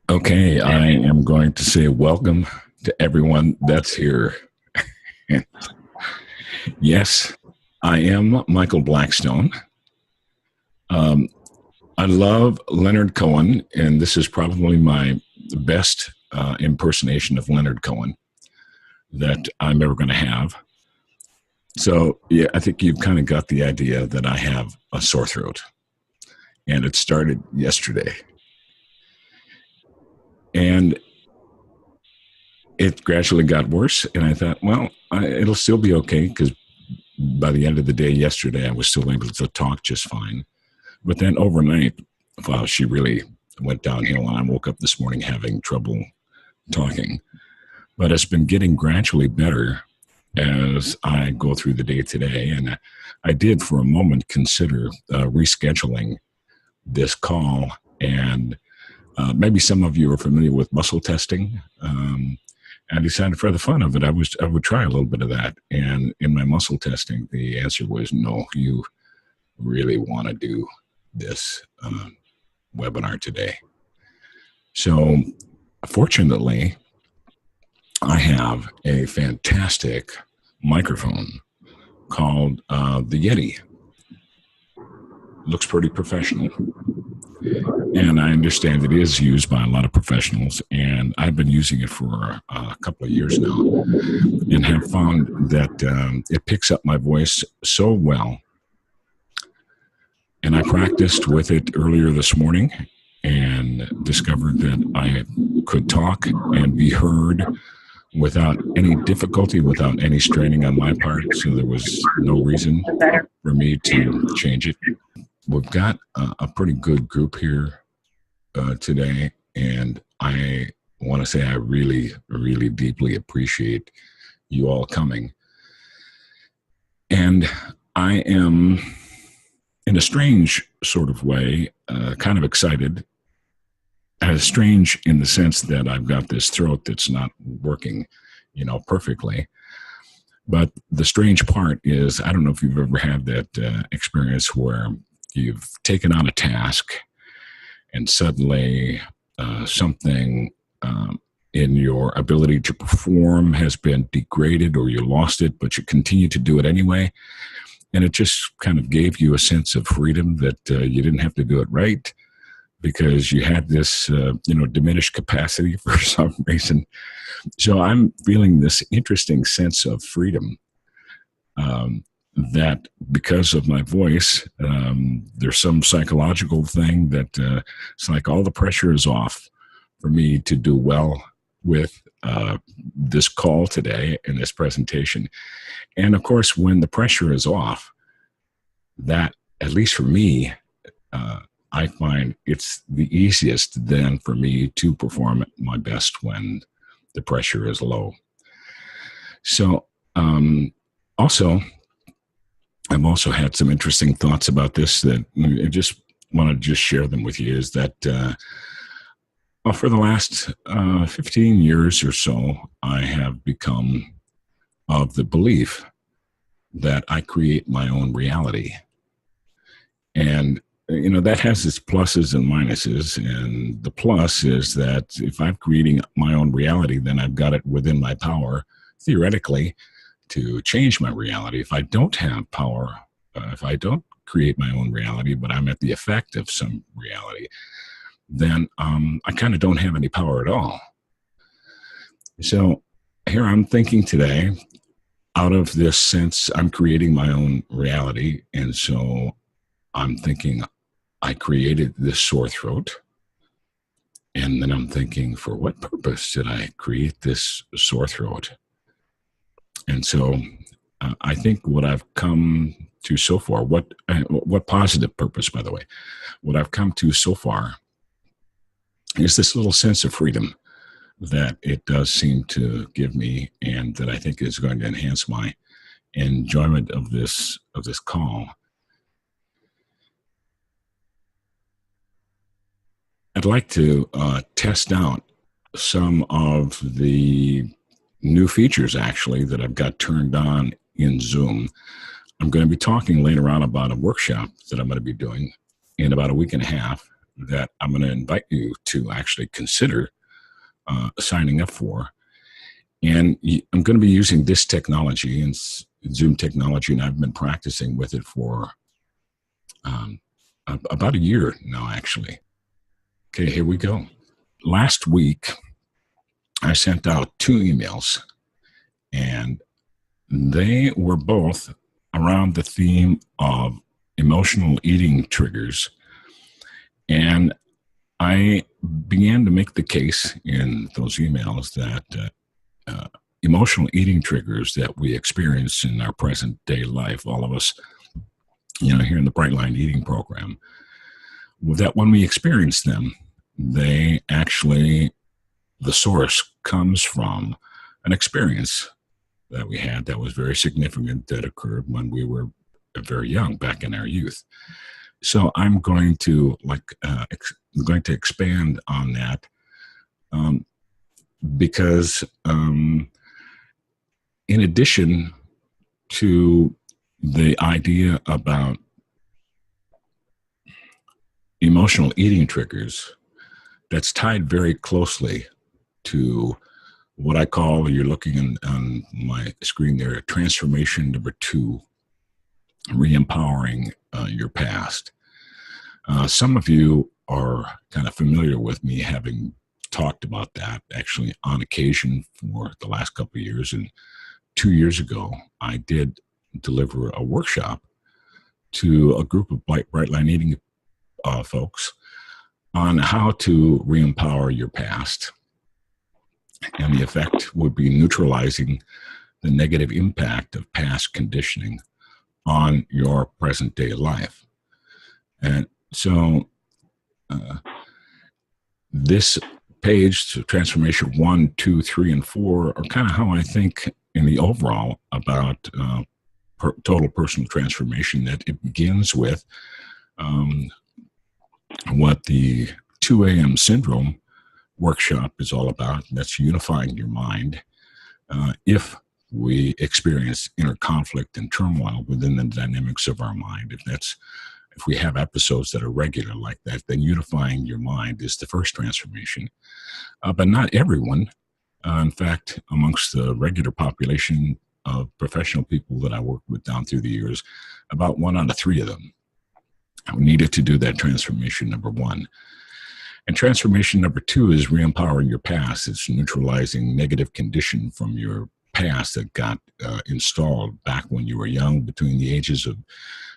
Okay, I am going to say welcome to everyone that's here. Yes, I am Michael Blackstone. Um, I love Leonard Cohen, and this is probably my best impersonation of Leonard Cohen that I'm ever going to have. So, yeah, I think you've kind of got the idea that I have a sore throat, and it started yesterday. And it gradually got worse, and I thought, well, it'll still be okay because by the end of the day yesterday, I was still able to talk just fine. But then overnight, wow, she really went downhill, and I woke up this morning having trouble talking. But it's been getting gradually better as I go through the day today. And I did for a moment consider rescheduling this call. And maybe some of you are familiar with muscle testing. I decided for the fun of it, I would try a little bit of that. And in my muscle testing, the answer was no, you really want to do this webinar today. So fortunately, I have a fantastic microphone called the Yeti. Looks pretty professional. And I understand it is used by a lot of professionals, and I've been using it for a couple of years now and have found that it picks up my voice so well. And I practiced with it earlier this morning and discovered that I could talk and be heard without any difficulty, without any straining on my part. So there was no reason for me to change it. We've got a pretty good group here today, and I want to say I really, really deeply appreciate you all coming. And I am, in a strange sort of way, kind of excited. Strange in the sense that I've got this throat that's not working, perfectly. But the strange part is, I don't know if you've ever had that experience where you've taken on a task and suddenly something in your ability to perform has been degraded, or you lost it, but you continue to do it anyway. And it just kind of gave you a sense of freedom that you didn't have to do it right because you had this, diminished capacity for some reason. So I'm feeling this interesting sense of freedom that because of my voice, there's some psychological thing that it's like all the pressure is off for me to do well with this call today and this presentation. And of course, when the pressure is off, that, at least for me, I find it's the easiest then for me to perform at my best when the pressure is low. So I've also had some interesting thoughts about this that I just want to share them with you, is that for the last 15 years or so, I have become of the belief that I create my own reality. And, that has its pluses and minuses. And the plus is that if I'm creating my own reality, then I've got it within my power, theoretically, to change my reality. If I don't have power, if I don't create my own reality, but I'm at the effect of some reality, then I kind of don't have any power at all. So here I'm thinking today, out of this sense, I'm creating my own reality. And so I'm thinking I created this sore throat. And then I'm thinking, for what purpose did I create this sore throat? And so I think what I've come to so far, what positive purpose, by the way, what I've come to so far is this little sense of freedom that it does seem to give me, and that I think is going to enhance my enjoyment of this call. I'd like to test out some of the new features, actually, that I've got turned on in Zoom. I'm going to be talking later on about a workshop that I'm going to be doing in about a week and a half that I'm going to invite you to actually consider signing up for. And I'm going to be using this technology and Zoom technology, and I've been practicing with it for about a year now, actually. Okay, here we go. Last week, I sent out 2 emails, and they were both around the theme of emotional eating triggers. And I began to make the case in those emails that emotional eating triggers that we experience in our present day life, all of us, here in the Bright Line Eating Program, that when we experience them, they actually, the source comes from an experience that we had that was very significant that occurred when we were very young, back in our youth. So I'm going to expand on that because in addition to the idea about emotional eating triggers, that's tied very closely to what I call, you're looking on my screen there, transformation number 2, re-empowering your past. Some of you are kind of familiar with me having talked about that actually on occasion for the last couple of years. And 2 years ago, I did deliver a workshop to a group of Bright Line Eating folks on how to re-empower your past. And the effect would be neutralizing the negative impact of past conditioning on your present day life. And so this page, so transformation 1, 2, 3, and 4 are kind of how I think in the overall about total personal transformation, that it begins with what the 2 a.m. syndrome workshop is all about. That's unifying your mind. If we experience inner conflict and turmoil within the dynamics of our mind, if we have episodes that are regular like that, then unifying your mind is the first transformation. But not everyone. In fact, amongst the regular population of professional people that I worked with down through the years, about 1 out of 3 of them needed to do that transformation number 1. And transformation number 2 is re-empowering your past. It's neutralizing negative condition from your past that got installed back when you were young, between the ages of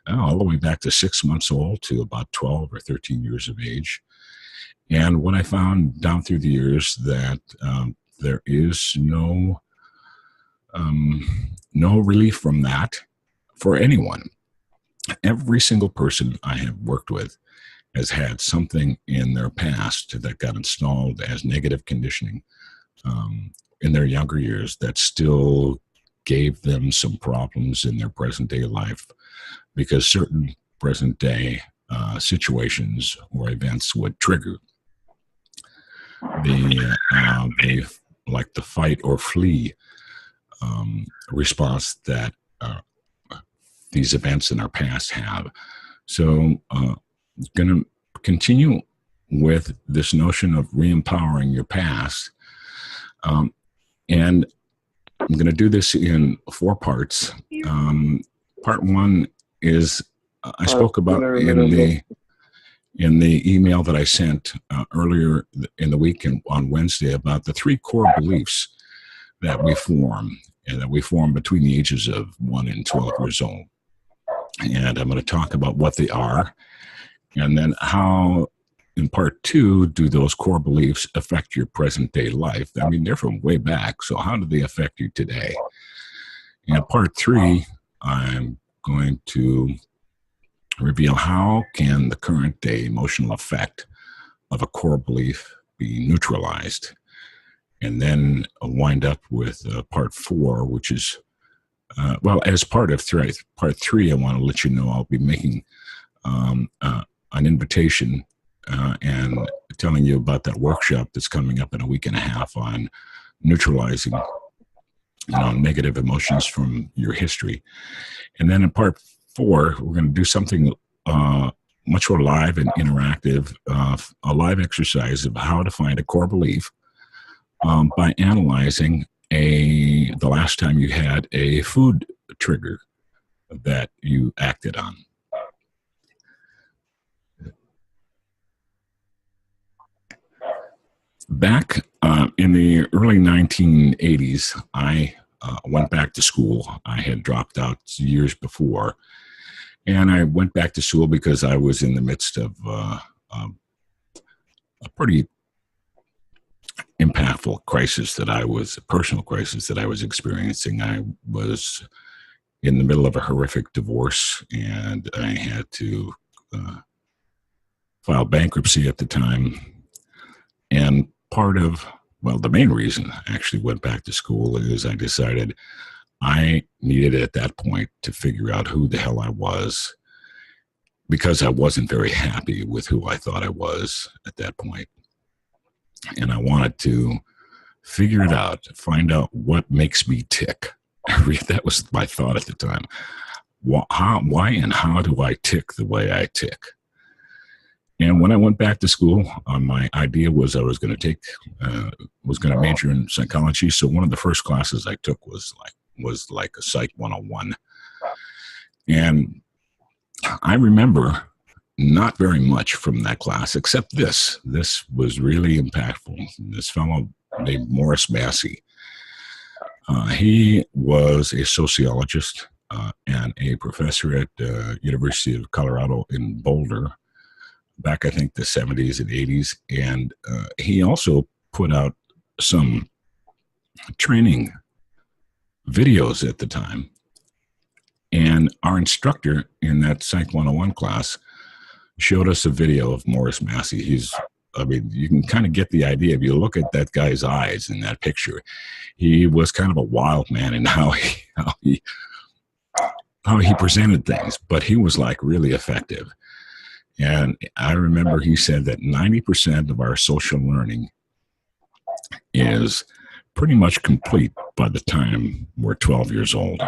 all the way back to 6 months old to about 12 or 13 years of age. And what I found down through the years, that there is no relief from that for anyone. Every single person I have worked with has had something in their past that got installed as negative conditioning in their younger years that still gave them some problems in their present day life, because certain present day situations or events would trigger like the fight or flee response that these events in our past have. So going to continue with this notion of re-empowering your past. And I'm going to do this in 4 parts. Part 1 is I spoke about in the email that I sent earlier in the week on Wednesday about the 3 core beliefs that we form, and that we form between the ages of 1 and 12 years old. And I'm going to talk about what they are, and then how, in part 2, do those core beliefs affect your present day life? I mean, they're from way back, so how do they affect you today? And part 3, I'm going to reveal how can the current day emotional effect of a core belief be neutralized. And then wind up with part 4, which is, as part of part 3, I want to let you know I'll be making an invitation and telling you about that workshop that's coming up in a week and a half on neutralizing negative emotions from your history. And then in part 4, we're going to do something much more live and interactive, a live exercise of how to find a core belief by analyzing the last time you had a food trigger that you acted on. Back in the early 1980s, I went back to school. I had dropped out years before, and I went back to school because I was in the midst of a pretty impactful personal crisis that I was experiencing. I was in the middle of a horrific divorce, and I had to file bankruptcy at the time. And the main reason I actually went back to school is I decided I needed at that point to figure out who the hell I was, because I wasn't very happy with who I thought I was at that point. And I wanted to figure it out, find out what makes me tick. That was my thought at the time. Why and how do I tick the way I tick? And when I went back to school, my idea was I was going to major in psychology. So one of the first classes I took was like a Psych 101. And I remember not very much from that class, except this. This was really impactful. This fellow named Morris Massey. He was a sociologist and a professor at the University of Colorado in Boulder, back, I think, the 70s and 80s. And he also put out some training videos at the time. And our instructor in that Psych 101 class showed us a video of Morris Massey. You can kind of get the idea if you look at that guy's eyes in that picture. He was kind of a wild man in how he presented things, but he was like really effective. And I remember he said that 90% of our social learning is pretty much complete by the time we're 12 years old.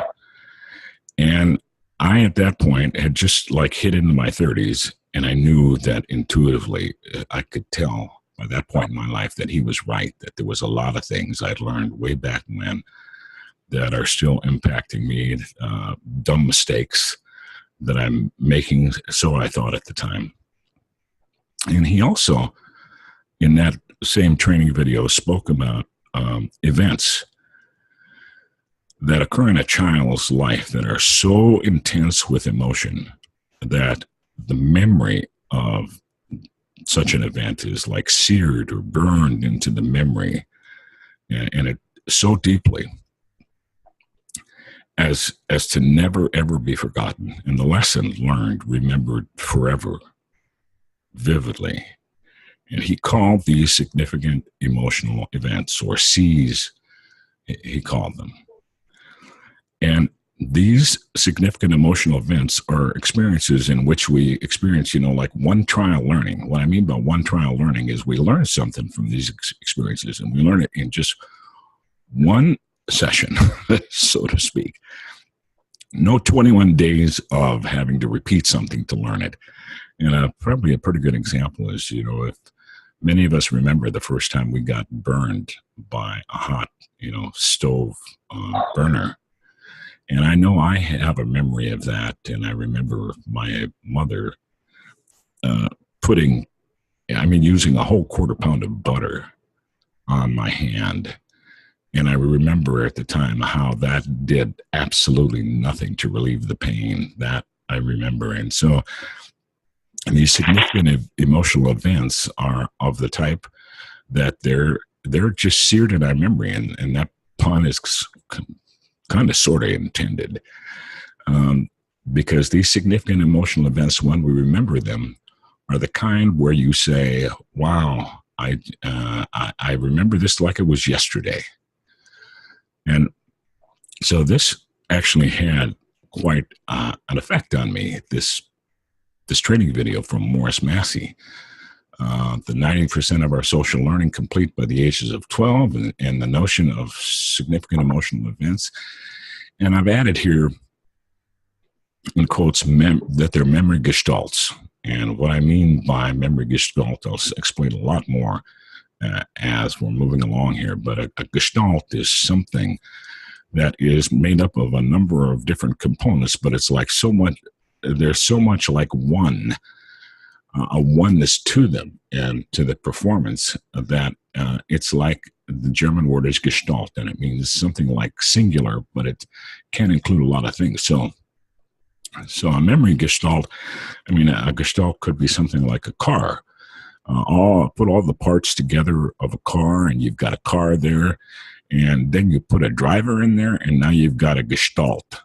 And I, at that point, had just like hit into my 30s, and I knew that intuitively I could tell by that point in my life that he was right, that there was a lot of things I'd learned way back when that are still impacting me, dumb mistakes that I'm making, so I thought at the time. And he also, in that same training video, spoke about events that occur in a child's life that are so intense with emotion that the memory of such an event is like seared or burned into the memory, and it so deeply as to never, ever be forgotten. And the lesson learned, remembered forever, vividly. And he called these significant emotional events, or C's, he called them. And these significant emotional events are experiences in which we experience, like one trial learning. What I mean by one trial learning is we learn something from these experiences, and we learn it in just one session, so to speak. No 21 days of having to repeat something to learn it. And probably a pretty good example is, if many of us remember the first time we got burned by a hot, stove burner. And I know I have a memory of that. And I remember my mother using a whole quarter pound of butter on my hand. And I remember at the time how that did absolutely nothing to relieve the pain. That I remember. And so these significant emotional events are of the type that they're just seared in our memory. And that pun is kind of sort of intended, because these significant emotional events, when we remember them, are the kind where you say, wow, I remember this like it was yesterday. And so this actually had quite an effect on me, this training video from Morris Massey. The 90% of our social learning complete by the ages of 12, and the notion of significant emotional events. And I've added here in quotes that they're memory gestalts. And what I mean by memory gestalt, I'll explain a lot more as we're moving along here. But a gestalt is something that is made up of a number of different components, but it's like so much, there's so much like one, a oneness to them and to the performance that it's like the German word is Gestalt, and it means something like singular, but it can include a lot of things. So a memory Gestalt, I mean, a Gestalt could be something like a car. Put all the parts together of a car, and you've got a car there, and then you put a driver in there, and now you've got a Gestalt.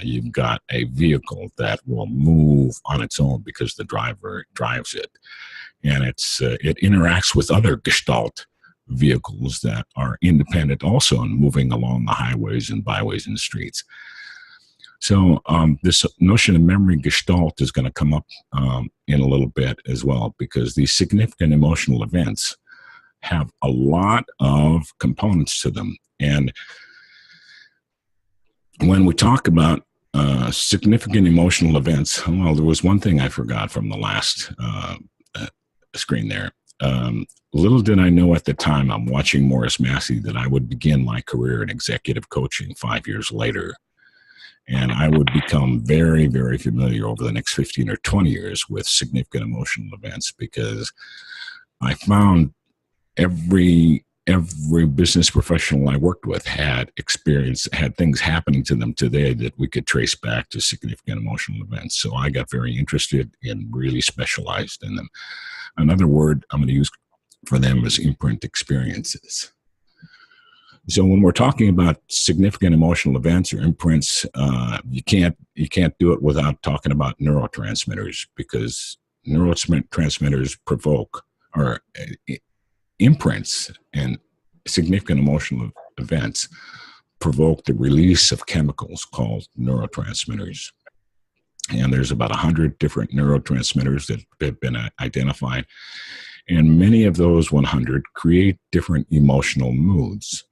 You've got a vehicle that will move on its own because the driver drives it. And it interacts with other Gestalt vehicles that are independent also and moving along the highways and byways and streets. So this notion of memory Gestalt is going to come up in a little bit as well, because these significant emotional events have a lot of components to them. And when we talk about significant emotional events, well, there was one thing I forgot from the last screen there. Little did I know at the time I'm watching Morris Massey that I would begin my career in executive coaching 5 years later. And I would become very, very familiar over the next 15 or 20 years with significant emotional events, because I found every business professional I worked with had things happening to them today that we could trace back to significant emotional events. So I got very interested and really specialized in them. Another word I'm going to use for them is imprint experiences. So when we're talking about significant emotional events or imprints, you can't do it without talking about neurotransmitters, because neurotransmitters provoke, or imprints and significant emotional events provoke the release of chemicals called neurotransmitters. And there's about 100 different neurotransmitters that have been identified. And many of those 100 create different emotional moods.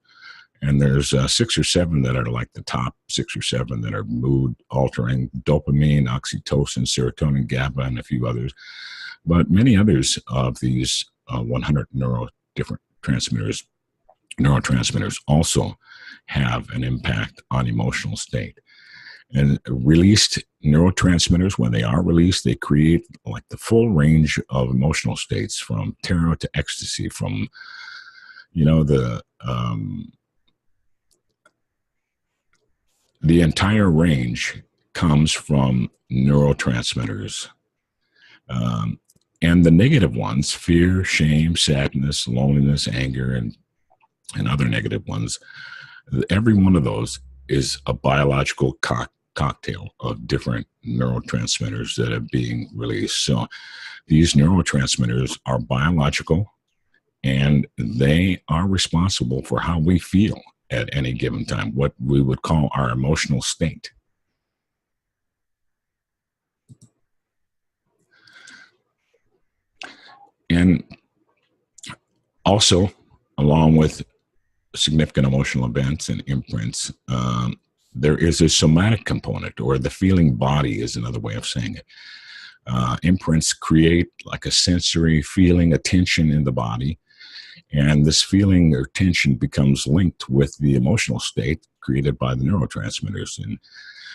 And there's 6 or 7 that are like the top 6 or 7 that are mood altering: dopamine, oxytocin, serotonin, GABA, and a few others. But many others of these 100 different neurotransmitters also have an impact on emotional state. And released neurotransmitters, when they are released, they create like the full range of emotional states, from terror to ecstasy, from, the entire range comes from neurotransmitters. And the negative ones, fear, shame, sadness, loneliness, anger, and other negative ones, every one of those is a biological cocktail of different neurotransmitters that are being released. So these neurotransmitters are biological, and they are responsible for how we feel at any given time, what we would call our emotional state. And also, along with significant emotional events and imprints, there is a somatic component, or the feeling body is another way of saying it. Imprints create like a sensory feeling, a tension in the body. And this feeling or tension becomes linked with the emotional state created by the neurotransmitters. And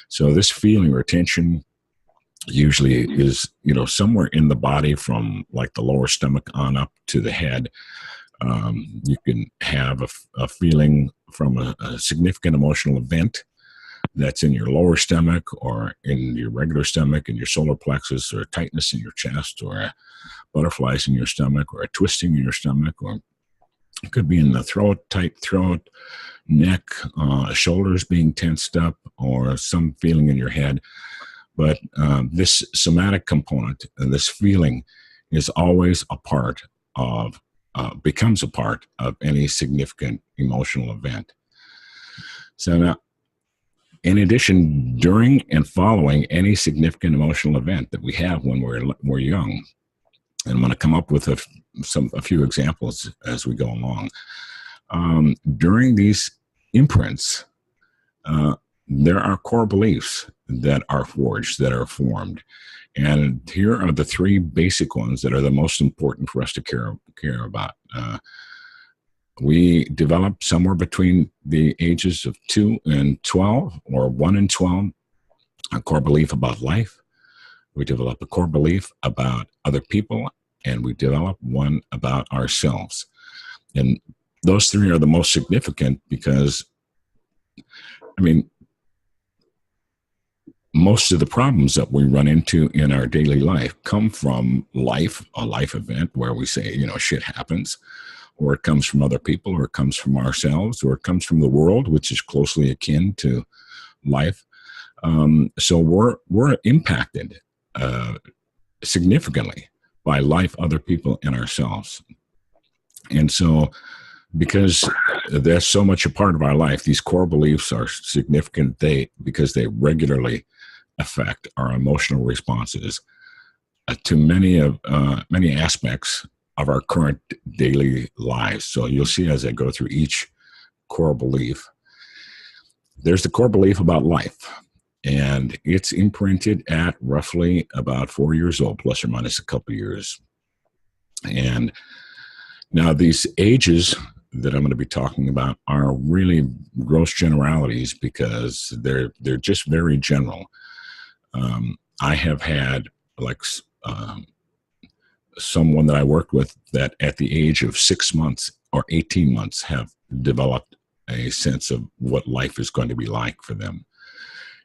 so this feeling or tension usually is, somewhere in the body, from like the lower stomach on up to the head. You can have a feeling from a significant emotional event that's in your lower stomach, or in your regular stomach, in your solar plexus, or a tightness in your chest, or butterflies in your stomach, or a twisting in your stomach, or it could be in the throat, tight throat, neck, shoulders being tensed up, or some feeling in your head. But this somatic component, this feeling, is always a part of, becomes a part of any significant emotional event. So now, in addition, during and following any significant emotional event that we have when we're young, and I'm going to come up with a few examples as we go along. During these imprints, there are core beliefs that are forged, that are formed. And here are the three basic ones that are the most important for us to care about. We develop somewhere between the ages of 2 and 12 or 1 and 12 a core belief about life. We develop a core belief about other people, and we develop one about ourselves. And those three are the most significant because, I mean, most of the problems that we run into in our daily life come from life, a life event where we say, shit happens, or it comes from other people, or it comes from ourselves, or it comes from the world, which is closely akin to life. So we're impacted significantly by life, other people, and ourselves. And so because that's so much a part of our life, these core beliefs are significant because they regularly affect our emotional responses to many aspects of our current daily lives. So you'll see as I go through each core belief, there's the core belief about life. And it's imprinted at roughly about 4 years old, plus or minus a couple of years. And now these ages that I'm going to be talking about are really gross generalities because they're just very general. I have had someone that I worked with that at the age of 6 months or 18 months have developed a sense of what life is going to be like for them.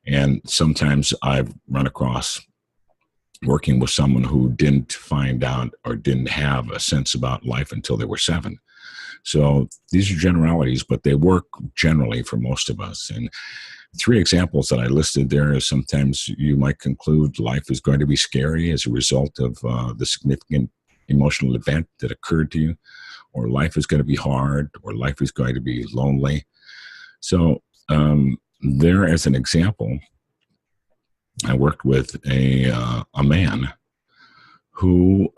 And sometimes I've run across working with someone who didn't find out or didn't have a sense about life until they were 7. So these are generalities, but they work generally for most of us. And 3 examples that I listed there is sometimes you might conclude life is going to be scary as a result of the significant emotional event that occurred to you, or life is going to be hard, or life is going to be lonely. So there, as an example, I worked with a man who,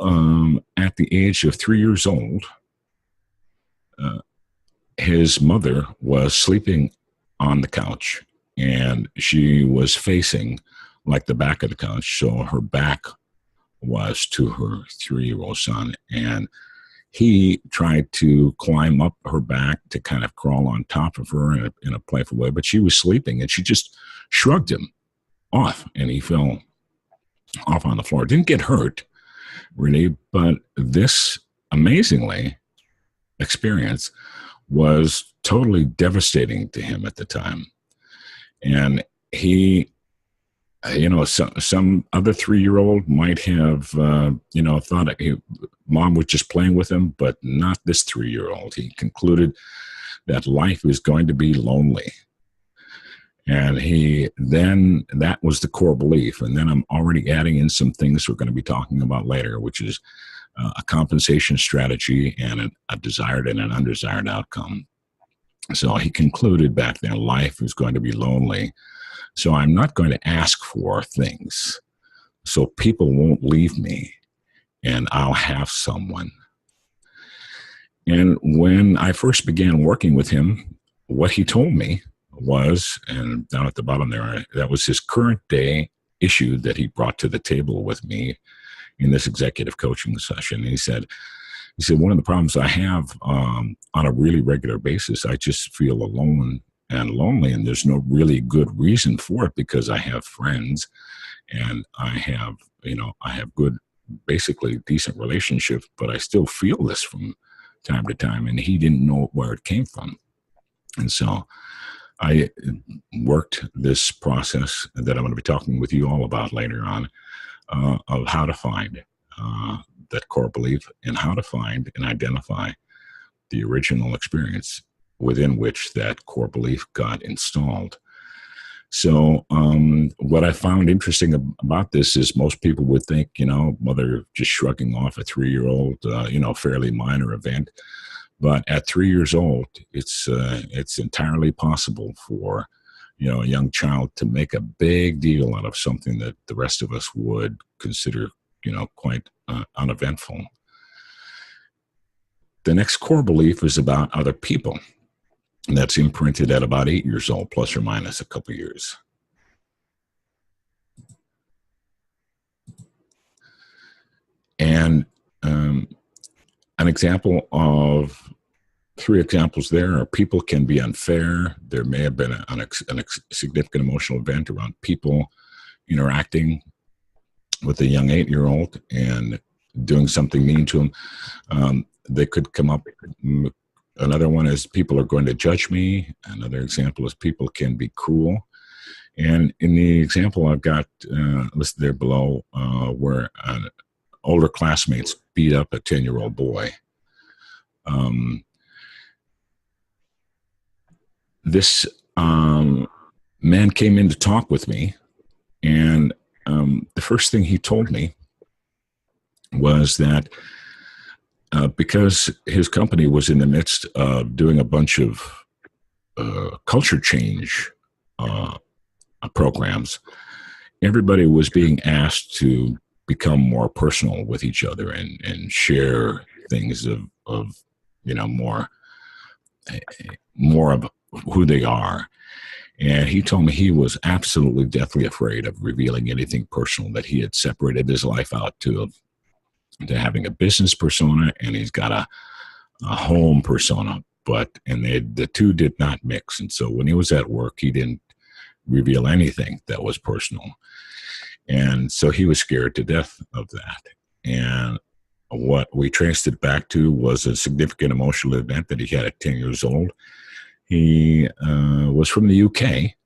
at the age of 3 years old, his mother was sleeping on the couch, and she was facing like the back of the couch, so her back was to her 3-year-old son, and he tried to climb up her back to kind of crawl on top of her in a playful way, but she was sleeping, and she just shrugged him off, and he fell off on the floor. Didn't get hurt, really, but this amazingly experience was totally devastating to him at the time. And he, some other 3-year-old might have, thought mom was just playing with him, but not this 3-year-old. He concluded that life is going to be lonely. And that was the core belief. And then I'm already adding in some things we're going to be talking about later, which is a compensation strategy and a desired and an undesired outcome. So he concluded back then, life is going to be lonely. So I'm not going to ask for things. So people won't leave me, and I'll have someone. And when I first began working with him, what he told me was, and down at the bottom there, that was his current day issue that he brought to the table with me in this executive coaching session. And he said, one of the problems I have on a really regular basis, I just feel alone and lonely, and there's no really good reason for it because I have friends and I have good, basically decent relationships, but I still feel this from time to time. And he didn't know where it came from. And so I worked this process that I'm going to be talking with you all about later on of how to find that core belief and how to find and identify the original experience within which that core belief got installed. So what I found interesting about this is most people would think, mother just shrugging off a 3-year-old, fairly minor event. But at 3 years old, it's entirely possible for, a young child to make a big deal out of something that the rest of us would consider, quite uneventful. The next core belief is about other people. And that's imprinted at about 8 years old, plus or minus a couple of years. And an example of 3 examples there are people can be unfair. There may have been a significant emotional event around people interacting with a young 8-year-old and doing something mean to them. They could come up. Another one is people are going to judge me. Another example is people can be cruel. And in the example I've got listed there below, where older classmates beat up a 10-year-old boy. This man came in to talk with me, and the first thing he told me was that because his company was in the midst of doing a bunch of culture change programs, everybody was being asked to become more personal with each other and share things of more of who they are. And he told me he was absolutely deathly afraid of revealing anything personal, that he had separated his life out to having a business persona, and he's got a home persona, and the two did not mix. And so when he was at work, he didn't reveal anything that was personal. And so he was scared to death of that. And what we traced it back to was a significant emotional event that he had at 10 years old. He was from the UK,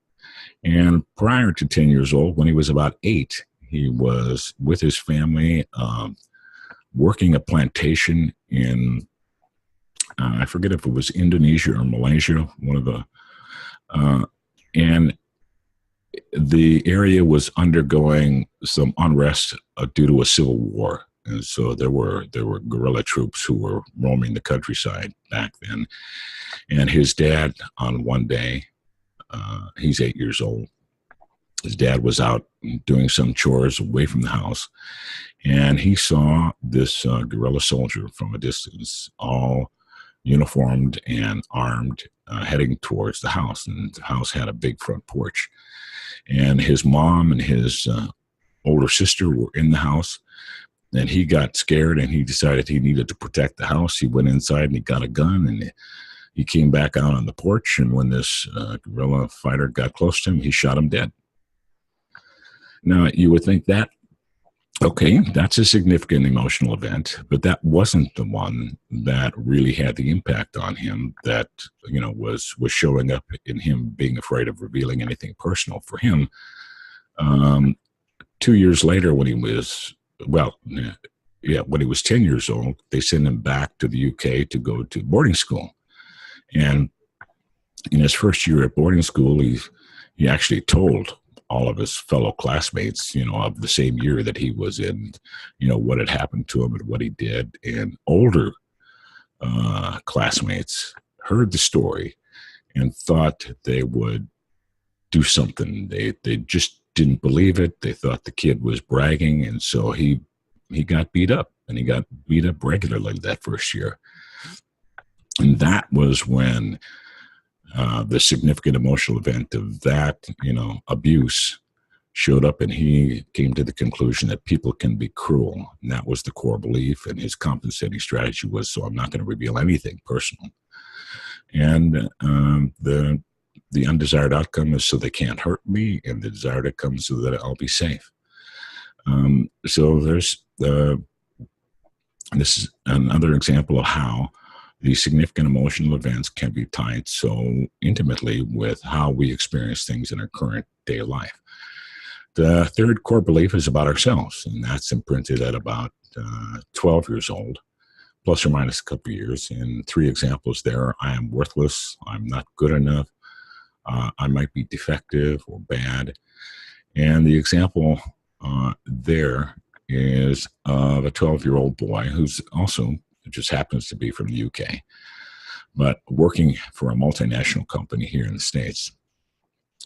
and prior to 10 years old, when he was about 8, he was with his family working a plantation in, I forget if it was Indonesia or Malaysia, one of the, and the area was undergoing some unrest due to a civil war. And so there were guerrilla troops who were roaming the countryside back then. And his dad, on one day, he's 8 years old, his dad was out doing some chores away from the house, and he saw this guerrilla soldier from a distance, all uniformed and armed, heading towards the house. And the house had a big front porch. And his mom and his older sister were in the house. And he got scared, and he decided he needed to protect the house. He went inside and he got a gun, and he came back out on the porch. And when this guerrilla fighter got close to him, he shot him dead. Now, you would think that, okay, that's a significant emotional event, but that wasn't the one that really had the impact on him that, was showing up in him being afraid of revealing anything personal. For him, 2 years later, when he was, when he was 10 years old, they sent him back to the UK to go to boarding school. And in his first year at boarding school, he actually told all of his fellow classmates, of the same year that he was in, what had happened to him and what he did. And older classmates heard the story and thought they would do something. They just didn't believe it. They thought the kid was bragging. And so he got beat up, and he got beat up regularly that first year. And that was when the significant emotional event of that, abuse showed up, and he came to the conclusion that people can be cruel. And that was the core belief, and his compensating strategy was, so I'm not going to reveal anything personal. And the undesired outcome is so they can't hurt me, and the desired outcome is so that I'll be safe. So there's this is another example of how these significant emotional events can be tied so intimately with how we experience things in our current day life. The third core belief is about ourselves, and that's imprinted at about 12 years old, plus or minus a couple of years. And 3 examples there: I am worthless, I'm not good enough, I might be defective or bad. And the example there is of a 12-year-old boy who's also, it just happens to be from the UK, but working for a multinational company here in the States.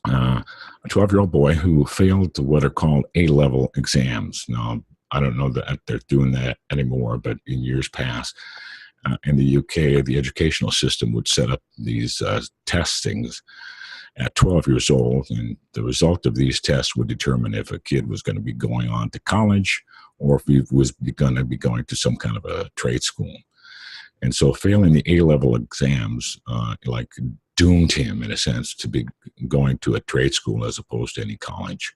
A 12-year-old boy who failed what are called A-level exams. Now, I don't know that they're doing that anymore, but in years past, In the UK, the educational system would set up these testings at 12 years old, and the result of these tests would determine if a kid was going to be going on to college or if he was going to be going to some kind of a trade school. And so failing the A-level exams like doomed him, in a sense, to be going to a trade school as opposed to any college.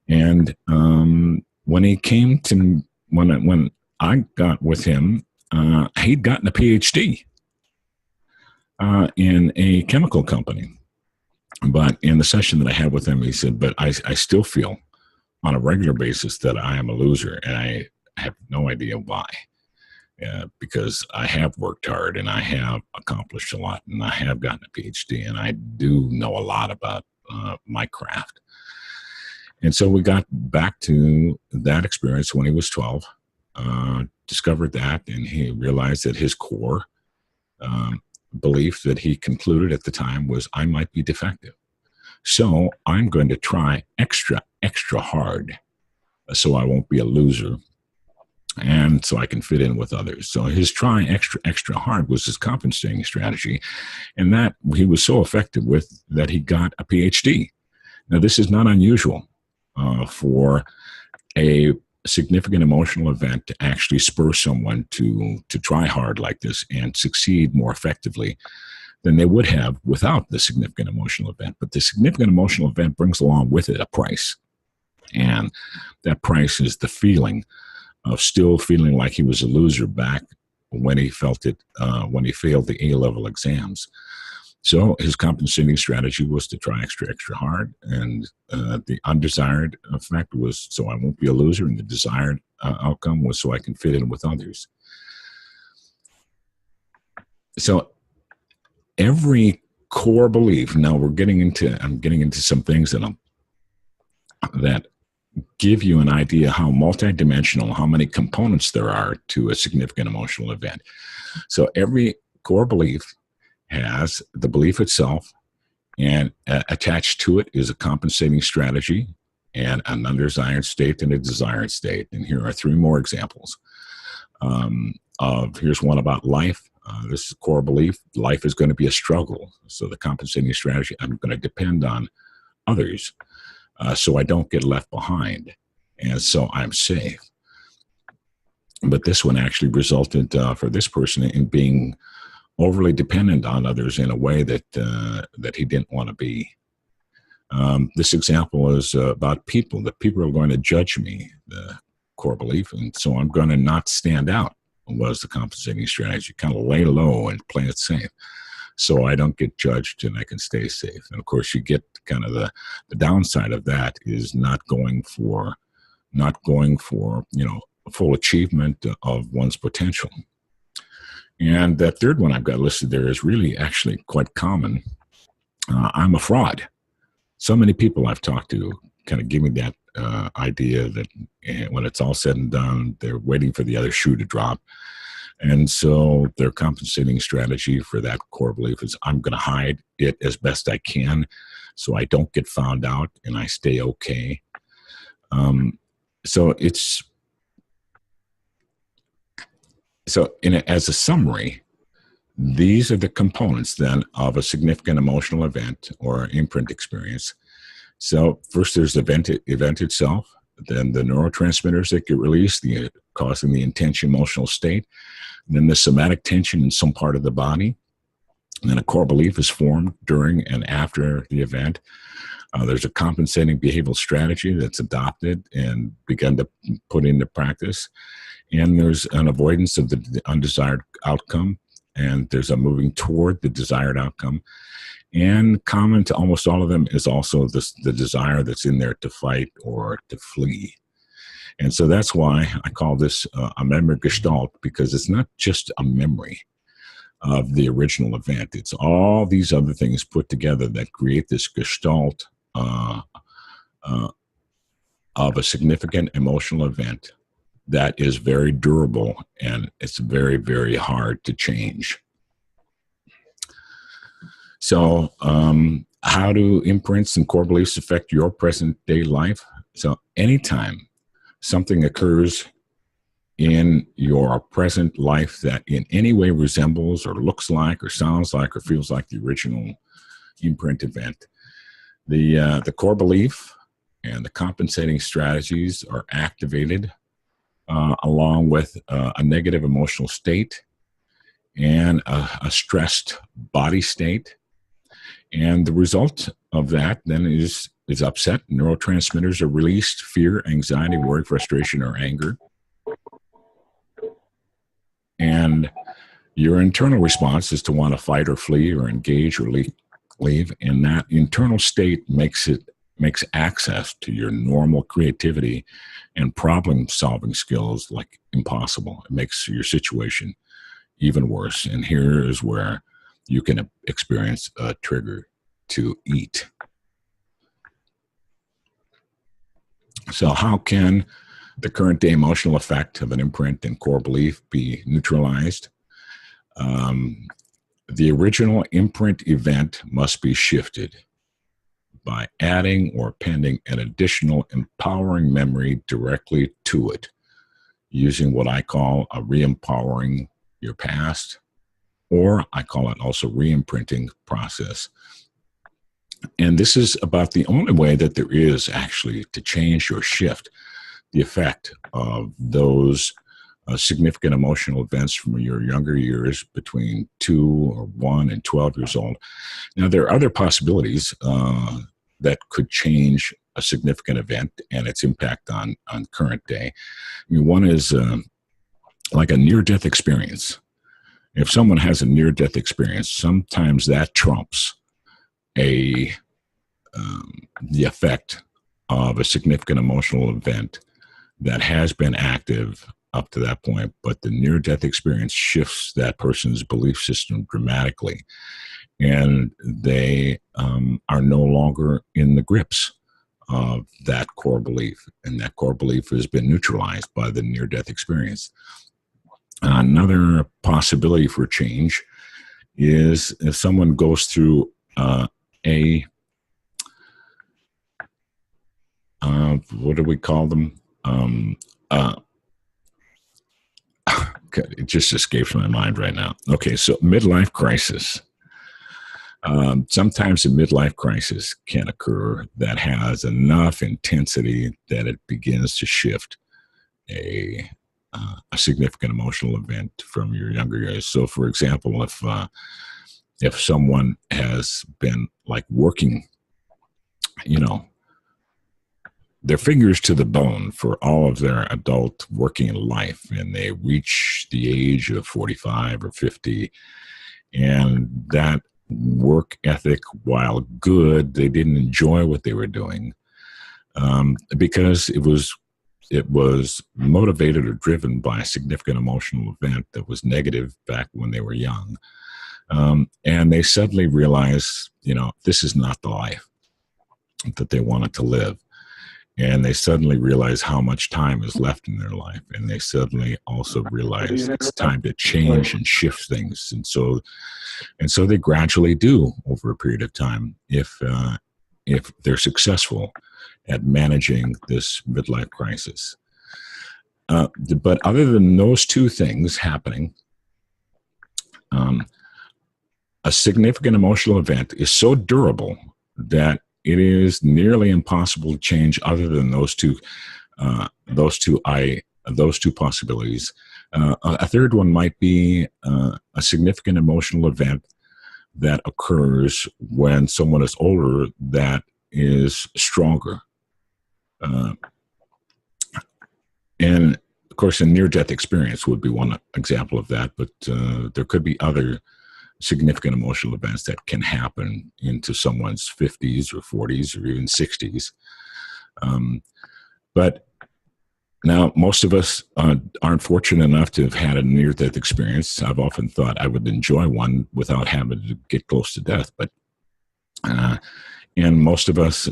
And when he came to, when I got with him, he'd gotten a PhD in a chemical company. But in the session that I had with him, he said, but I still feel on a regular basis that I am a loser, and I have no idea why. Because I have worked hard and I have accomplished a lot and I have gotten a PhD and I do know a lot about my craft. And so we got back to that experience when he was 12, discovered that, and he realized that his core belief that he concluded at the time was, I might be defective. So I'm going to try extra hard so I won't be a loser and so I can fit in with others. So his try extra hard was his compensating strategy, and that he was so effective with that he got a PhD. Now, this is not unusual for a significant emotional event to actually spur someone to try hard like this and succeed more effectively than they would have without the significant emotional event. But the significant emotional event brings along with it a price. And that price is the feeling of still feeling like he was a loser back when he felt it, when he failed the A-level exams. So his compensating strategy was to try extra hard, and the undesired effect was so I won't be a loser, and the desired outcome was so I can fit in with others. So every core belief, now I'm getting into some things that give you an idea how multidimensional, how many components there are to a significant emotional event. So every core belief has the belief itself, and attached to it is a compensating strategy and an undesired state and a desired state. And here are three more examples. Here's one about life. This is a core belief. Life is going to be a struggle. So the compensating strategy, I'm going to depend on others so I don't get left behind, and so I'm safe. But this one actually resulted for this person in being overly dependent on others in a way that that he didn't want to be. This example is about people, that people are going to judge me, the core belief, and so I'm going to not stand out, was the compensating strategy. Kind of lay low and play it safe so I don't get judged and I can stay safe. And of course, you get kind of the downside of that is not going for full achievement of one's potential. And that third one I've got listed there is really actually quite common. I'm a fraud. So many people I've talked to kind of give me that idea that when it's all said and done, they're waiting for the other shoe to drop. And so their compensating strategy for that core belief is I'm going to hide it as best I can so I don't get found out and I stay okay. As a summary, these are the components then of a significant emotional event or imprint experience. So first there's the event itself, then the neurotransmitters that get released, causing the intense emotional state, and then the somatic tension in some part of the body. And then a core belief is formed during and after the event. There's a compensating behavioral strategy that's adopted and begun to put into practice. And there's an avoidance of the undesired outcome, and there's a moving toward the desired outcome. And common to almost all of them is also the desire that's in there to fight or to flee. And so that's why I call this a memory gestalt, because it's not just a memory of the original event. It's all these other things put together that create this gestalt of a significant emotional event that is very durable, and it's very, very hard to change. So how do imprints and core beliefs affect your present day life? So anytime something occurs in your present life that in any way resembles or looks like or sounds like or feels like the original imprint event. The core belief and the compensating strategies are activated along with a negative emotional state and a stressed body state. And the result of that then is upset. Neurotransmitters are released: fear, anxiety, worry, frustration, or anger. And your internal response is to want to fight or flee or engage or leave. And that internal state makes access to your normal creativity and problem-solving skills like impossible. It makes your situation even worse. And here is where you can experience a trigger to eat. So how can the current day emotional effect of an imprint and core belief be neutralized? The original imprint event must be shifted by adding or appending an additional empowering memory directly to it, using what I call a re-empowering your past, or I call it also re-imprinting process. And this is about the only way that there is actually to change or shift the effect of those significant emotional events from your younger years between 2 or 1 and 12 years old. Now, there are other possibilities that could change a significant event and its impact on current day. I mean, one is like a near-death experience. If someone has a near-death experience, sometimes that trumps the effect of a significant emotional event that has been active up to that point, but the near-death experience shifts that person's belief system dramatically, and they are no longer in the grips of that core belief, and that core belief has been neutralized by the near-death experience. Another possibility for change is if someone goes through what do we call them? It just escapes my mind right now. Okay, so midlife crisis. Sometimes a midlife crisis can occur that has enough intensity that it begins to shift a significant emotional event from your younger years. So, for example, if someone has been like working, their fingers to the bone for all of their adult working life, and they reach the age of 45 or 50, and that work ethic, while good, they didn't enjoy what they were doing because it was motivated or driven by a significant emotional event that was negative back when they were young. And they suddenly realized, this is not the life that they wanted to live. And they suddenly realize how much time is left in their life. And they suddenly also realize it's time to change and shift things. And so they gradually do over a period of time if they're successful at managing this midlife crisis. But other than those two things happening, a significant emotional event is so durable that it is nearly impossible to change other than those two possibilities. A third one might be a significant emotional event that occurs when someone is older that is stronger. And of course, a near-death experience would be one example of that, but there could be other significant emotional events that can happen into someone's 50s or 40s or even 60s. But now most of us aren't fortunate enough to have had a near-death experience. I've often thought I would enjoy one without having to get close to death. But and most of us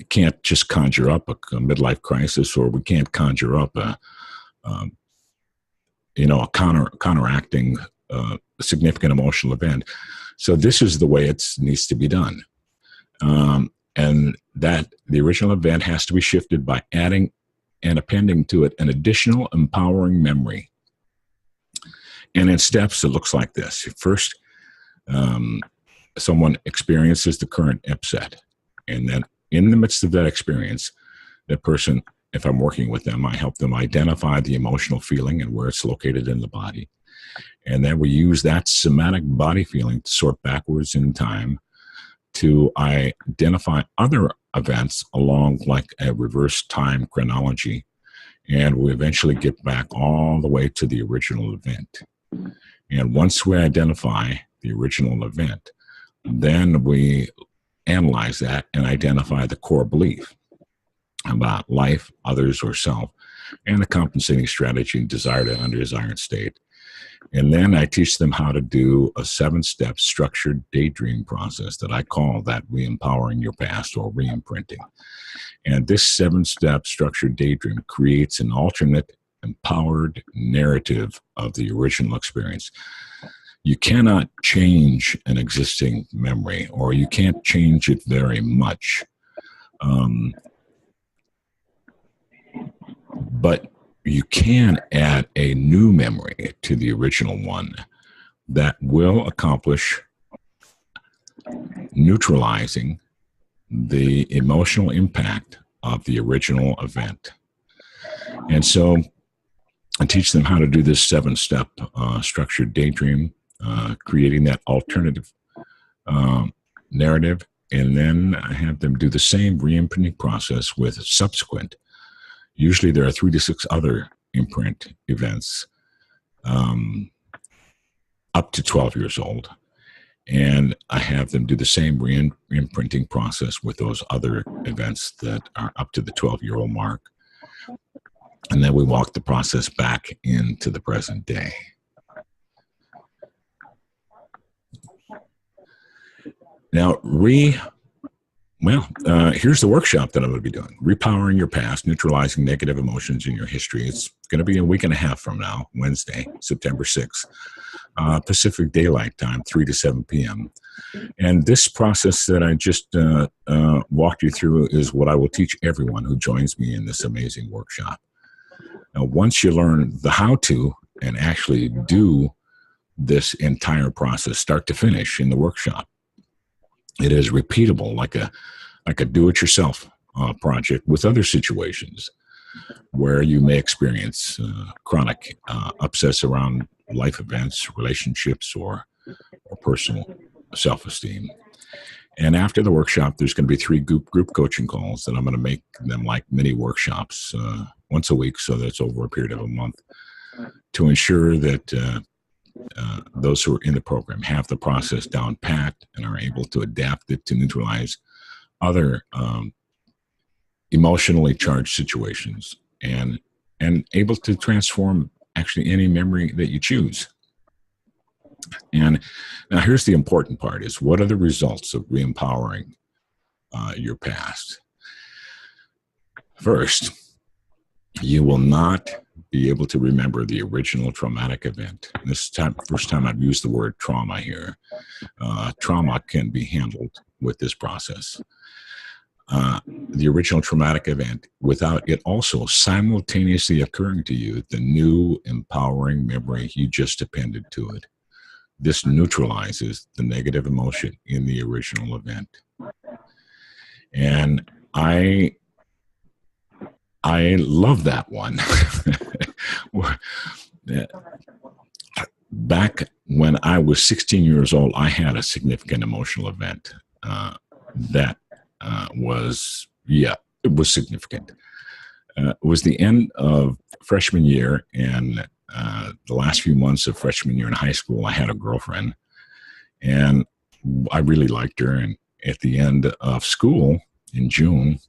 can't just conjure up a midlife crisis, or we can't conjure up a counteracting significant emotional event. So this is the way it needs to be done. And that the original event has to be shifted by adding and appending to it an additional empowering memory. And in steps, it looks like this. First, someone experiences the current upset. And then in the midst of that experience, that person, if I'm working with them, I help them identify the emotional feeling and where it's located in the body. And then we use that somatic body feeling to sort backwards in time to identify other events along like a reverse time chronology. And we eventually get back all the way to the original event. And once we identify the original event, then we analyze that and identify the core belief about life, others, or self, and the compensating strategy, desired and undesired state. And then I teach them how to do a 7-step structured daydream process that I call that re-empowering your past or re-imprinting. And this 7-step structured daydream creates an alternate empowered narrative of the original experience. You cannot change an existing memory, or you can't change it very much. But you can add a new memory to the original one that will accomplish neutralizing the emotional impact of the original event. And so I teach them how to do this 7-step structured daydream, creating that alternative narrative. And then I have them do the same re-imprinting process with subsequent. Usually there are 3 to 6 other imprint events up to 12 years old. And I have them do the same re-imprinting process with those other events that are up to the 12-year-old mark. And then we walk the process back into the present day. Now, here's the workshop that I'm going to be doing. Repowering your past, neutralizing negative emotions in your history. It's going to be a week and a half from now, Wednesday, September 6th, Pacific Daylight Time, 3 to 7 p.m. And this process that I just walked you through is what I will teach everyone who joins me in this amazing workshop. Now, once you learn the how-to and actually do this entire process, start to finish in the workshop, it is repeatable, like a do-it-yourself project with other situations where you may experience chronic upsets around life events, relationships, or personal self-esteem. And after the workshop, there's going to be 3 group coaching calls that I'm going to make them like mini workshops once a week, so that's over a period of a month, to ensure that those who are in the program have the process down pat and are able to adapt it to neutralize other emotionally charged situations and able to transform actually any memory that you choose. And now here's the important part is, what are the results of re-empowering your past? First, you will not be able to remember the original traumatic event. This time, first time I've used the word trauma here. Trauma can be handled with this process. The original traumatic event, without it also simultaneously occurring to you, the new empowering memory you just appended to it. This neutralizes the negative emotion in the original event. And I love that one. Back when I was 16 years old, I had a significant emotional event that was significant. It was the end of freshman year, and the last few months of freshman year in high school, I had a girlfriend, and I really liked her. And at the end of school in June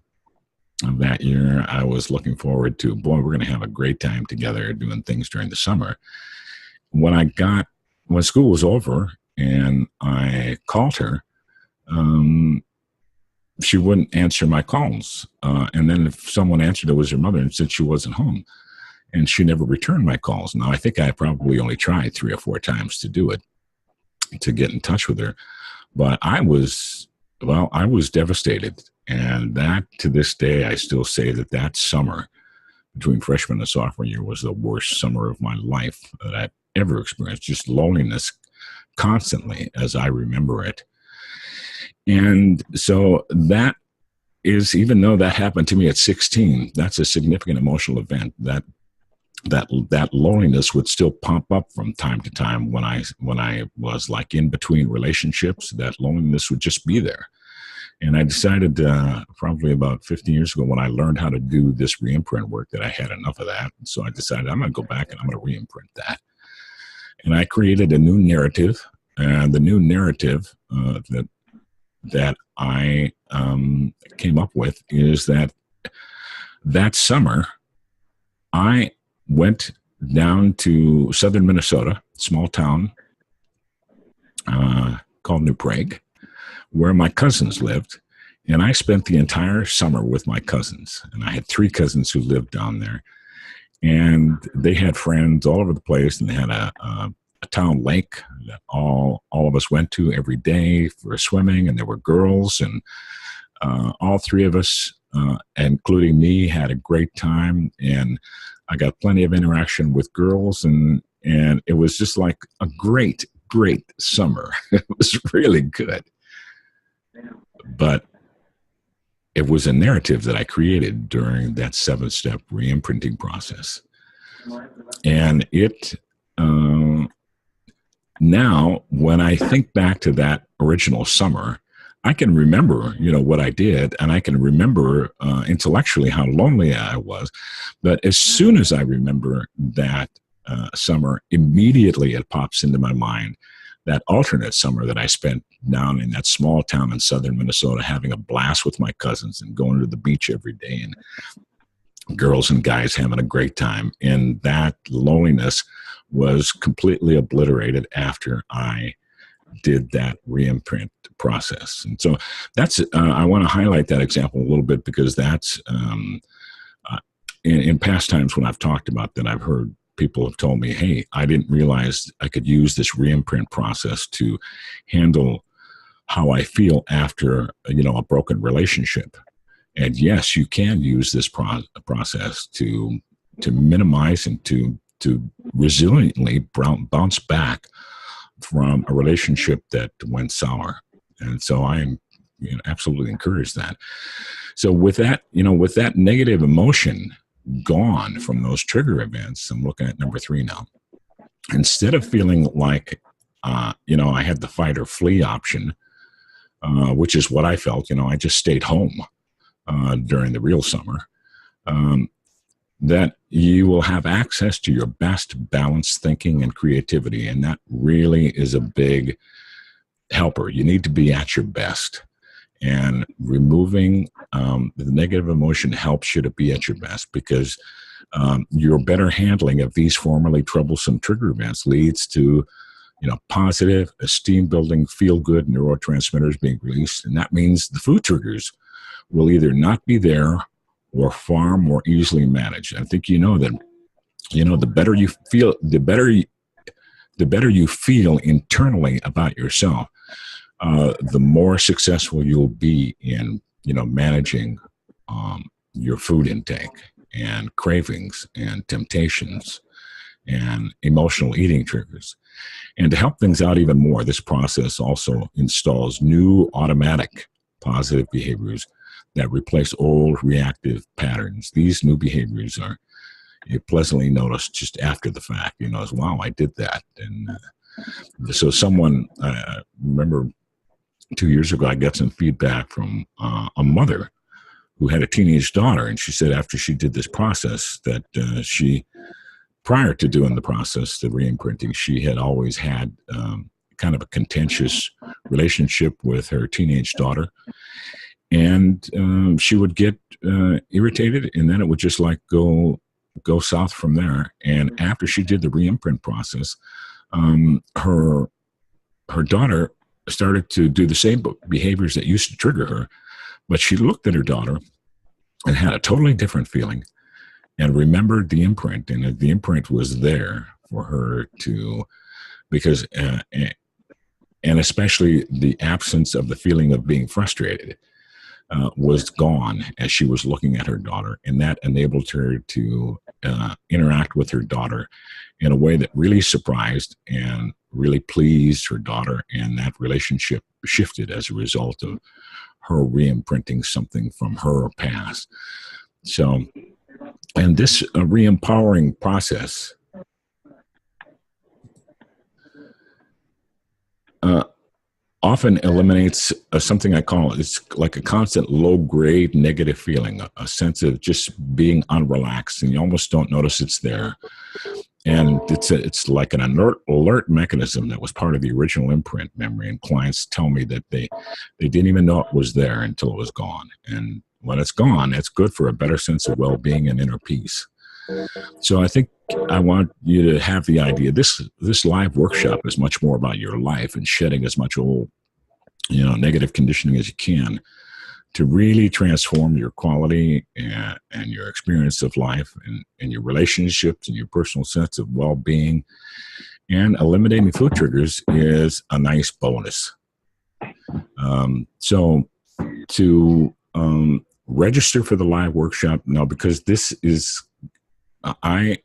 of that year, I was looking forward to, boy, we're going to have a great time together doing things during the summer. When school was over and I called her, she wouldn't answer my calls. And then if someone answered, it was her mother, and said she wasn't home. And she never returned my calls. Now, I think I probably only tried 3 or 4 times to do it, to get in touch with her. But I was devastated. And that, to this day, I still say that summer between freshman and sophomore year was the worst summer of my life that I've ever experienced. Just loneliness constantly as I remember it. And so that is, even though that happened to me at 16, that's a significant emotional event. That loneliness would still pop up from time to time when I was like in between relationships. That loneliness would just be there. And I decided probably about 15 years ago when I learned how to do this reimprint work that I had enough of that. So I decided I'm going to go back and I'm going to reimprint that. And I created a new narrative. And the new narrative that I came up with is that summer I went down to southern Minnesota, small town called New Prague, where my cousins lived. And I spent the entire summer with my cousins. And I had 3 cousins who lived down there. And they had friends all over the place. And they had a town lake that all of us went to every day for swimming. And there were girls. And all 3 of us, including me, had a great time. And I got plenty of interaction with girls. And it was just like a great, great summer. It was really good. But it was a narrative that I created during that 7-step re-imprinting process. And it, now, when I think back to that original summer, I can remember, what I did, and I can remember intellectually how lonely I was. But as soon as I remember that summer, immediately it pops into my mind that alternate summer that I spent down in that small town in southern Minnesota, having a blast with my cousins and going to the beach every day, and girls and guys having a great time. And that loneliness was completely obliterated after I did that reimprint process. And so that's, I want to highlight that example a little bit, because that's, in past times when I've talked about that, I've heard people have told me, hey, I didn't realize I could use this reimprint process to handle how I feel after, a broken relationship. And yes, you can use this process to minimize and to resiliently bounce back from a relationship that went sour. And so I absolutely encourage that. So with that, with that negative emotion gone from those trigger events, I'm looking at number 3 now. Instead of feeling like, I had the fight or flee option, which is what I felt, I just stayed home during the real summer, that you will have access to your best balanced thinking and creativity. And that really is a big helper. You need to be at your best. And removing the negative emotion helps you to be at your best, because your better handling of these formerly troublesome trigger events leads to, positive, esteem-building, feel-good neurotransmitters being released. And that means the food triggers will either not be there or far more easily managed. I think that, the better you feel, the better you feel internally about yourself, the more successful you'll be in, managing your food intake and cravings and temptations and emotional eating triggers. And to help things out even more, this process also installs new automatic positive behaviors that replace old reactive patterns. These new behaviors are pleasantly noticed just after the fact, as, wow, I did that. And so someone, I remember 2 years ago, I got some feedback from a mother who had a teenage daughter. And she said after she did this process that prior to doing the process, the re-imprinting, she had always had kind of a contentious relationship with her teenage daughter. And she would get irritated, and then it would just like go south from there. And after she did the re-imprint process, her daughter started to do the same behaviors that used to trigger her, but she looked at her daughter and had a totally different feeling and remembered the imprint, and the imprint was there for her to, because, and especially the absence of the feeling of being frustrated. was gone as she was looking at her daughter, and that enabled her to interact with her daughter in a way that really surprised and really pleased her daughter, and that relationship shifted as a result of her re-imprinting something from her past. So, and this re-empowering process often eliminates something I call, it's like a constant low-grade negative feeling, a sense of just being unrelaxed, and you almost don't notice it's there. And it's like an alert mechanism that was part of the original imprint memory. And clients tell me that they didn't even know it was there until it was gone. And when it's gone, it's good for a better sense of well-being and inner peace. So I think I want you to have the idea. This live workshop is much more about your life and shedding as much old, negative conditioning as you can, to really transform your quality and your experience of life and your relationships and your personal sense of well-being. And eliminating food triggers is a nice bonus. So to register for the live workshop now, because this is, I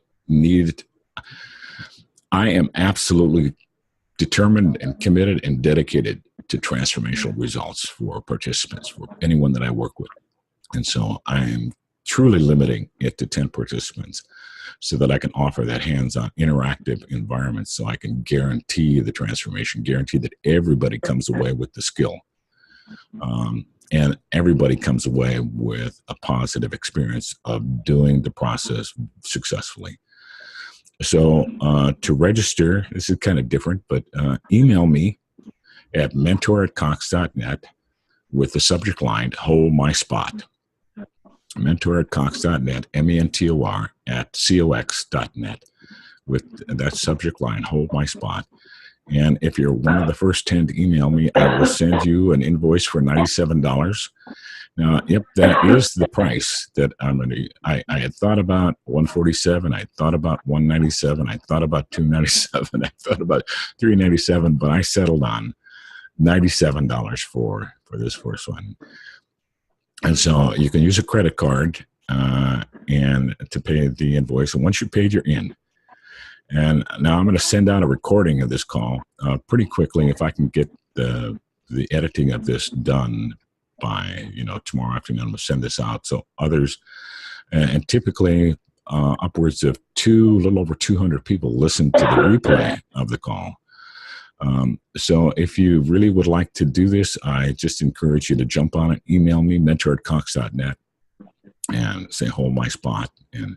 am absolutely determined and committed and dedicated to transformational results for participants, for anyone that I work with. And so I am truly limiting it to 10 participants so that I can offer that hands-on interactive environment, so I can guarantee the transformation, guarantee that everybody comes away with the skill. And everybody comes away with a positive experience of doing the process successfully. So to register, this is kind of different, but email me at mentor@cox.net with the subject line, hold my spot. Mentor@cox.net, mentor@cox.net with that subject line, hold my spot. And if you're one of the first 10 to email me, I will send you an invoice for $97. Now, yep, that is the price that I'm going to. I had thought about $147. I thought about $197. I thought about $297. I thought about $397, but I settled on $97 for this first one. And so you can use a credit card and to pay the invoice. And once you paid, you're in. And now I'm going to send out a recording of this call pretty quickly. If I can get the editing of this done by tomorrow afternoon, I'm going to send this out so others, and typically upwards of a little over 200 people listen to the replay of the call. So if you really would like to do this, I just encourage you to jump on it. Email me, mentor@cox.net, and say, hold my spot. And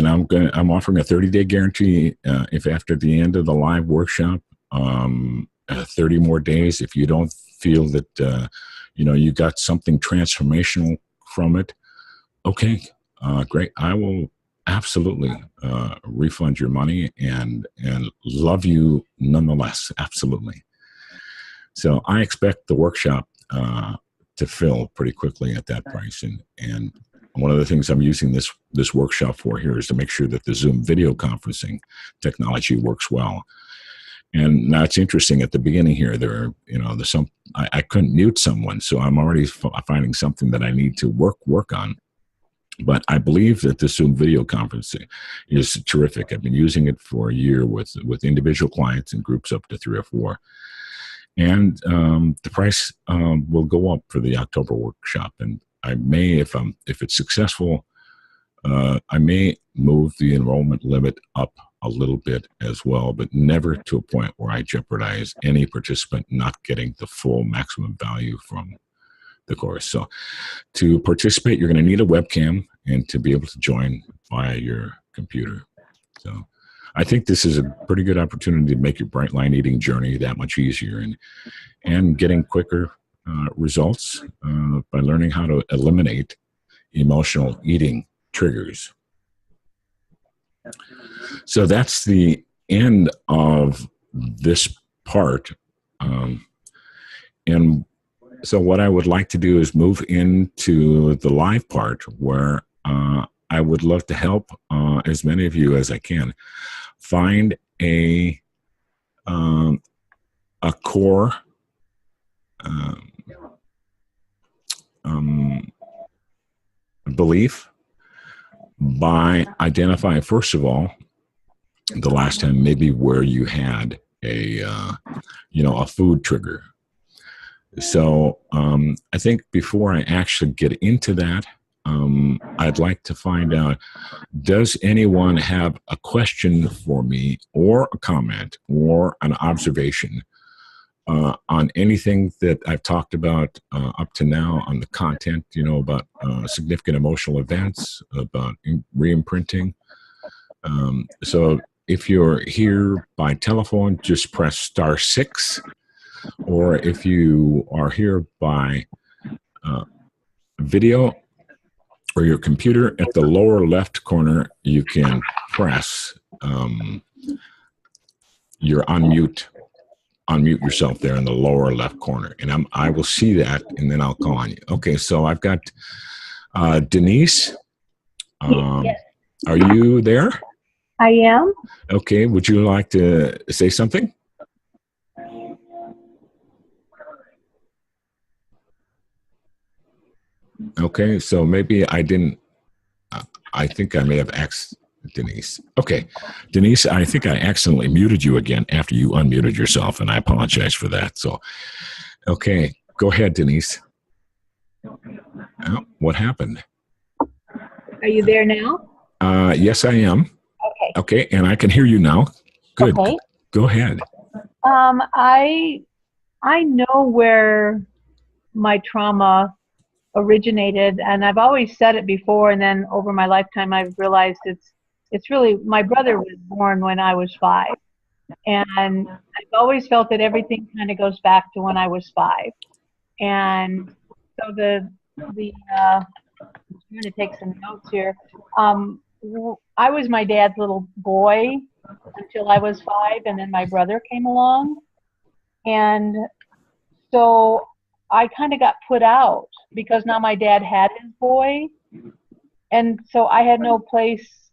I'm offering a 30-day guarantee. If after the end of the live workshop, 30 more days, if you don't feel that you got something transformational from it, okay, great. I will absolutely refund your money and love you nonetheless. Absolutely. So I expect the workshop to fill pretty quickly at that price. And one of the things I'm using this workshop for here is to make sure that the Zoom video conferencing technology works well. And now it's interesting, at the beginning here, I couldn't mute someone, so I'm already finding something that I need to work on. But I believe that the Zoom video conferencing is terrific. I've been using it for a year with individual clients and groups up to 3 or 4. And the price will go up for the October workshop. And I may, if it's successful, I may move the enrollment limit up a little bit as well, but never to a point where I jeopardize any participant not getting the full maximum value from the course. So to participate, you're going to need a webcam and to be able to join via your computer. So I think this is a pretty good opportunity to make your bright line eating journey that much easier and getting quicker results by learning how to eliminate emotional eating triggers. So that's the end of this part. And so what I would like to do is move into the live part, where I would love to help as many of you as I can find a core belief by identifying, first of all, the last time maybe where you had a food trigger. So I think before I actually get into that, I'd like to find out, does anyone have a question for me or a comment or an observation on anything that I've talked about up to now on the content, about significant emotional events, about re-imprinting. So if you're here by telephone, just press *6. Or if you are here by video or your computer, at the lower left corner, you can press your unmute yourself there in the lower left corner. And I will see that, and then I'll call on you. Okay, so I've got Denise. Yes. Are you there? I am. Okay, would you like to say something? Okay, so maybe I didn't, I think I may have asked Denise. Okay, Denise, I think I accidentally muted you again after you unmuted yourself, and I apologize for that. So, okay, go ahead, Denise. Oh, what happened? Are you there now? Yes, I am. Okay. Okay, and I can hear you now. Good. Okay. Go ahead. I know where my trauma originated, and I've always said it before, and then over my lifetime I've realized it's really, my brother was born when I was 5, and I've always felt that everything kind of goes back to when I was 5. And so I'm trying to take some notes here. I was my dad's little boy until I was 5, and then my brother came along, and so I kind of got put out because now my dad had his boy, and so I had no place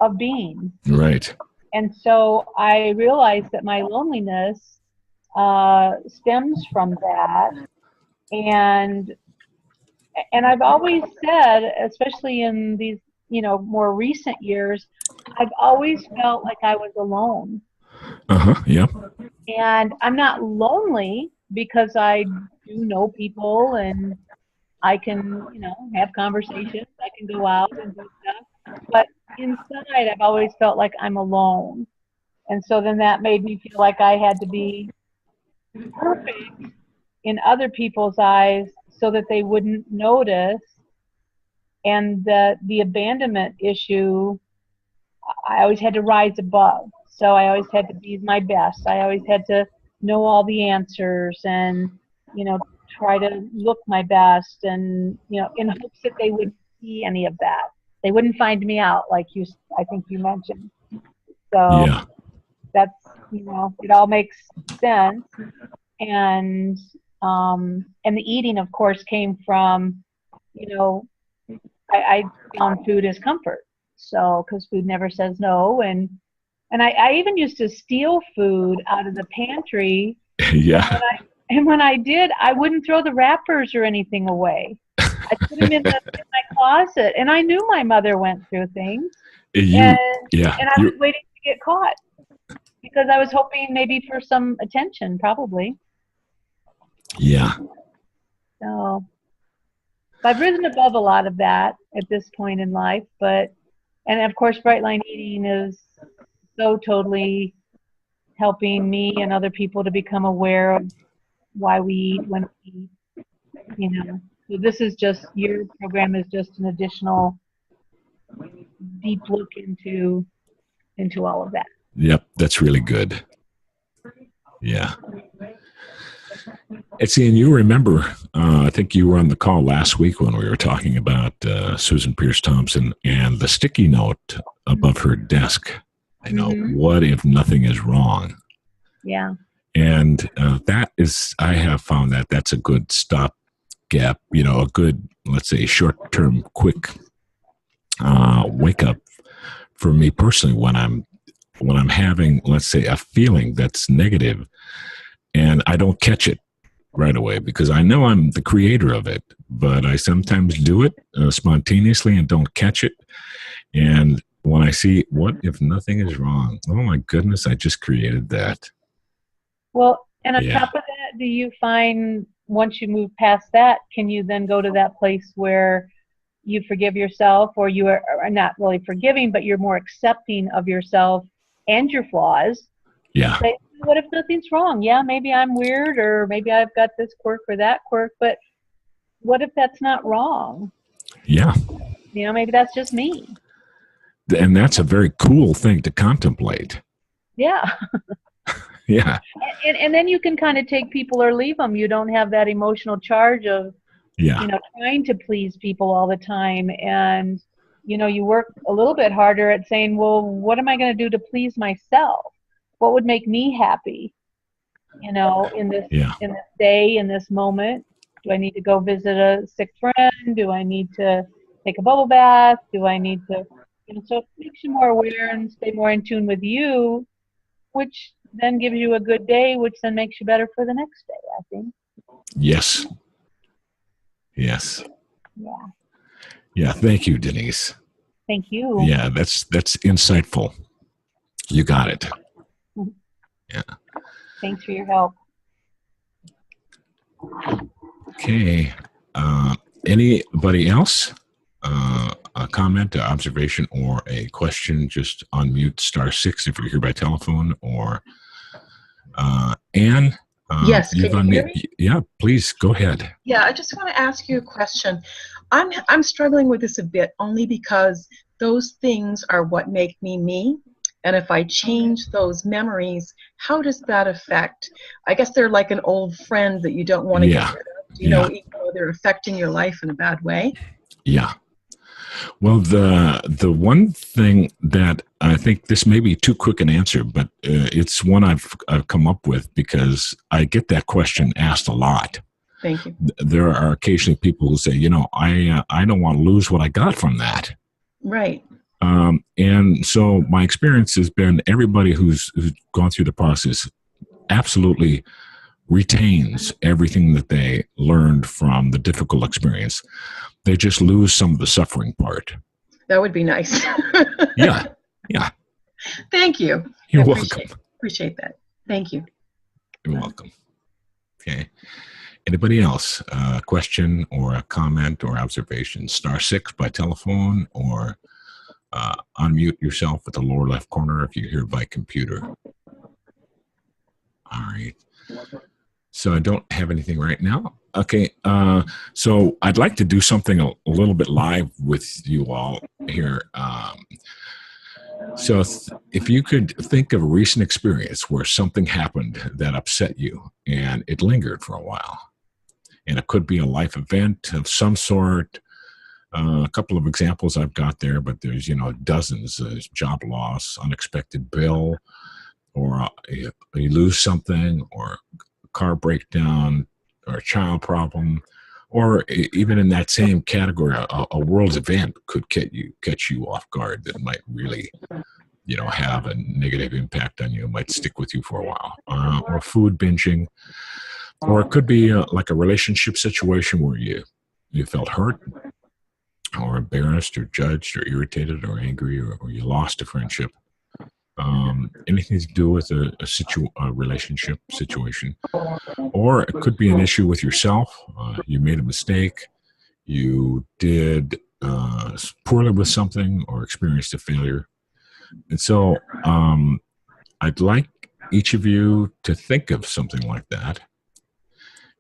of being. Right. And so I realized that my loneliness stems from that, and I've always said, especially in these more recent years, I've always felt like I was alone. Yeah. And I'm not lonely because I do know people, and I can, have conversations. I can go out and do stuff. But inside, I've always felt like I'm alone. And so then that made me feel like I had to be perfect in other people's eyes so that they wouldn't notice. And the abandonment issue, I always had to rise above. So I always had to be my best. I always had to know all the answers and, try to look my best, and, in hopes that they wouldn't see any of that. They wouldn't find me out, like I think you mentioned. So yeah. That's, it all makes sense. And the eating, of course, came from, I found food as comfort. So, because food never says no. And I even used to steal food out of the pantry. Yeah. And when I did, I wouldn't throw the wrappers or anything away. I put them in my closet. And I knew my mother went through things. And I was waiting to get caught because I was hoping maybe for some attention, probably. Yeah. So I've risen above a lot of that at this point in life, and of course, Bright Line Eating is so totally helping me and other people to become aware of why we eat when we eat, So this is just, your program is just an additional deep look into all of that. Yep, that's really good. Yeah. Etsy, and you remember, I think you were on the call last week when we were talking about Susan Pierce Thompson and the sticky note above her desk. What if nothing is wrong? Yeah. And that is, I have found that that's a good stopgap, a good, let's say, short-term, quick wake up for me personally when I'm having, let's say, a feeling that's negative and I don't catch it right away because I know I'm the creator of it, but I sometimes do it spontaneously and don't catch it. And when I see, what if nothing is wrong? Oh my goodness, I just created that. Well, and on Yeah. top of that, do you find once you move past that, can you then go to that place where you forgive yourself, or you are not really forgiving, but you're more accepting of yourself and your flaws, and Yeah. say, what if nothing's wrong? Yeah, maybe I'm weird, or maybe I've got this quirk or that quirk, but what if that's not wrong? Yeah. Maybe that's just me. And that's a very cool thing to contemplate. Yeah. Yeah. And then you can kind of take people or leave them. You don't have that emotional charge of, Yeah. trying to please people all the time. And, you work a little bit harder at saying, well, what am I going to do to please myself? What would make me happy, in this Yeah. day, in this moment? Do I need to go visit a sick friend? Do I need to take a bubble bath? Do I need to, so it makes you more aware and stay more in tune with you, which then gives you a good day, which then makes you better for the next day, I think. Yes. Yes. Yeah. Yeah. Thank you, Denise. Thank you. Yeah, that's insightful. You got it. Yeah. Thanks for your help. Okay. Anybody else? A comment, an observation, or a question? Just unmute *6 if you're here by telephone. Or Anne. Yes, can you hear me? Yeah, please go ahead. Yeah, I just want to ask you a question. I'm struggling with this a bit only because those things are what make me me. And if I change those memories, how does that affect? I guess they're like an old friend that you don't want to get rid of. Do you know, even though they're affecting your life in a bad way? Yeah. Well, the one thing that I think, this may be too quick an answer, but it's one I've come up with because I get that question asked a lot. Thank you. There are occasionally people who say, I don't want to lose what I got from that. Right. And so my experience has been everybody who's gone through the process absolutely retains everything that they learned from the difficult experience. They just lose some of the suffering part. That would be nice. Yeah. Yeah. Thank you. You're welcome. Appreciate that. Thank you. You're welcome. Okay. Anybody else? A question or a comment or observation? *6 by telephone, or unmute yourself at the lower left corner if you're here by computer. All right. So I don't have anything right now. Okay. So I'd like to do something a little bit live with you all here. So if you could think of a recent experience where something happened that upset you and it lingered for a while, and it could be a life event of some sort. A couple of examples I've got there, but there's, dozens. There's job loss, unexpected bill, or you lose something, or a car breakdown, or a child problem, or even in that same category, a world event could catch you off guard that might really, have a negative impact on you, might stick with you for a while, or food binging, or it could be like a relationship situation where you felt hurt, or embarrassed, or judged, or irritated, or angry, or you lost a friendship. Anything to do with a relationship situation. Or it could be an issue with yourself. You made a mistake. You did poorly with something, or experienced a failure. And so I'd like each of you to think of something like that,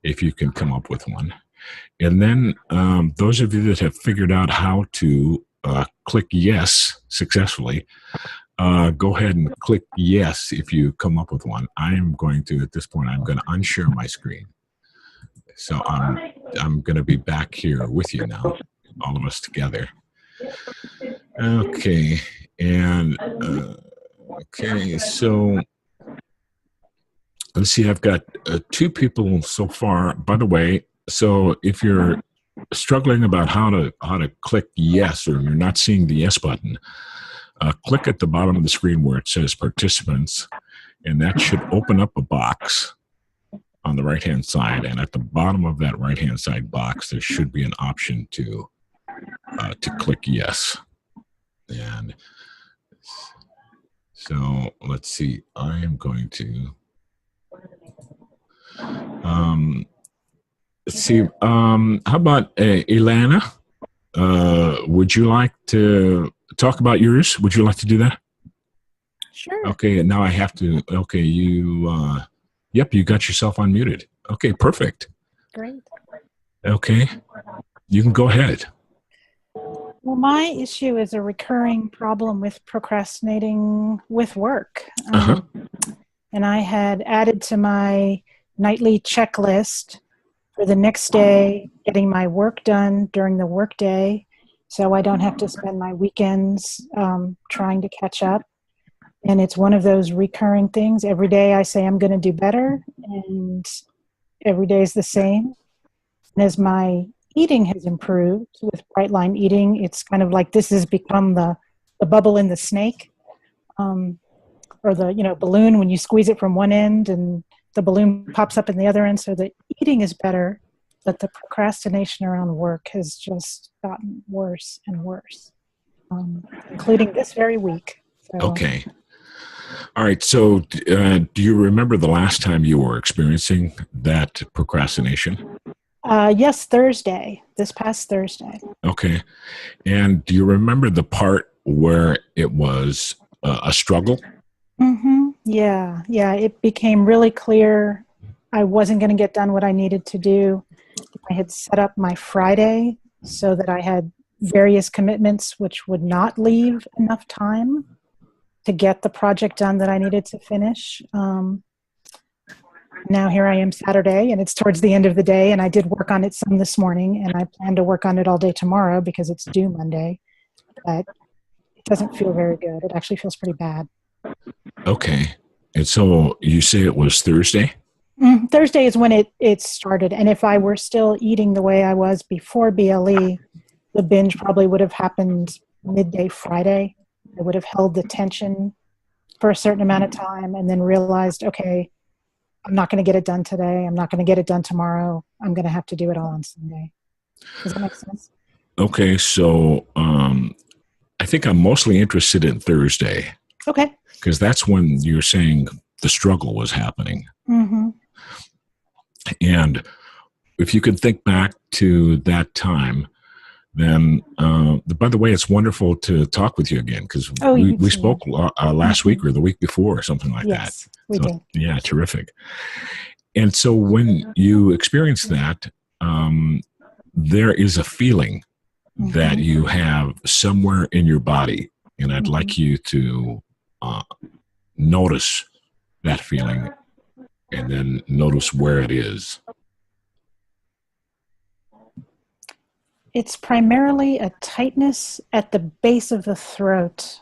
if you can come up with one. And then those of you that have figured out how to click yes successfully, go ahead and click yes if you come up with one. I am going to, at this point, I'm going to unshare my screen. So I'm going to be back here with you now, all of us together. Okay. And okay, so let's see, I've got 2 people so far. By the way, so if you're struggling about how to click yes, or you're not seeing the yes button, click at the bottom of the screen where it says participants, and that should open up a box on the right-hand side, and at the bottom of that right-hand side box, there should be an option to click yes. And so let's see. I am going to let's see. How about Ilana? Would you like to talk about yours? Would you like to do that? Sure. Okay, and now I have to. Okay, yep, you got yourself unmuted. Okay, perfect. Great. Okay, you can go ahead. Well, my issue is a recurring problem with procrastinating with work. And I had added to my nightly checklist for the next day, getting my work done during the workday, so I don't have to spend my weekends trying to catch up. And it's one of those recurring things. Every day I say I'm going to do better, and every day is the same. And as my eating has improved with bright line eating, it's kind of like this has become the bubble in the snake, or the balloon when you squeeze it from one end and the balloon pops up in the other end. So the eating is better, but the procrastination around work has just gotten worse and worse, including this very week. So, Okay. All right. So do you remember the last time you were experiencing that procrastination? Yes, Thursday, this past Thursday. Okay. And do you remember the part where it was a struggle? Mm-hmm. Yeah. It became really clear I wasn't going to get done what I needed to do. I had set up my Friday so that I had various commitments which would not leave enough time to get the project done that I needed to finish. Now here I am Saturday, and it's towards the end of the day, and I did work on it some this morning, and I plan to work on it all day tomorrow because it's due Monday. But it doesn't feel very good. It actually feels pretty bad. Okay. And so you say it was Thursday? Thursday is when it started. And if I were still eating the way I was before BLE, the binge probably would have happened midday Friday. I would have held the tension for a certain amount of time and then realized, okay, I'm not going to get it done today. I'm not going to get it done tomorrow. I'm going to have to do it all on Sunday. Does that make sense? Okay. So I think I'm mostly interested in Thursday. Okay. Because that's when you're saying the struggle was happening. Mm-hmm. And if you can think back to that time, then, by the way, it's wonderful to talk with you again, because we spoke last week or the week before or something like that. Yes, we did. Yeah, terrific. And so when you experience that, there is a feeling that you have somewhere in your body, and I'd like you to notice that feeling and then notice where it is. It's primarily a tightness at the base of the throat,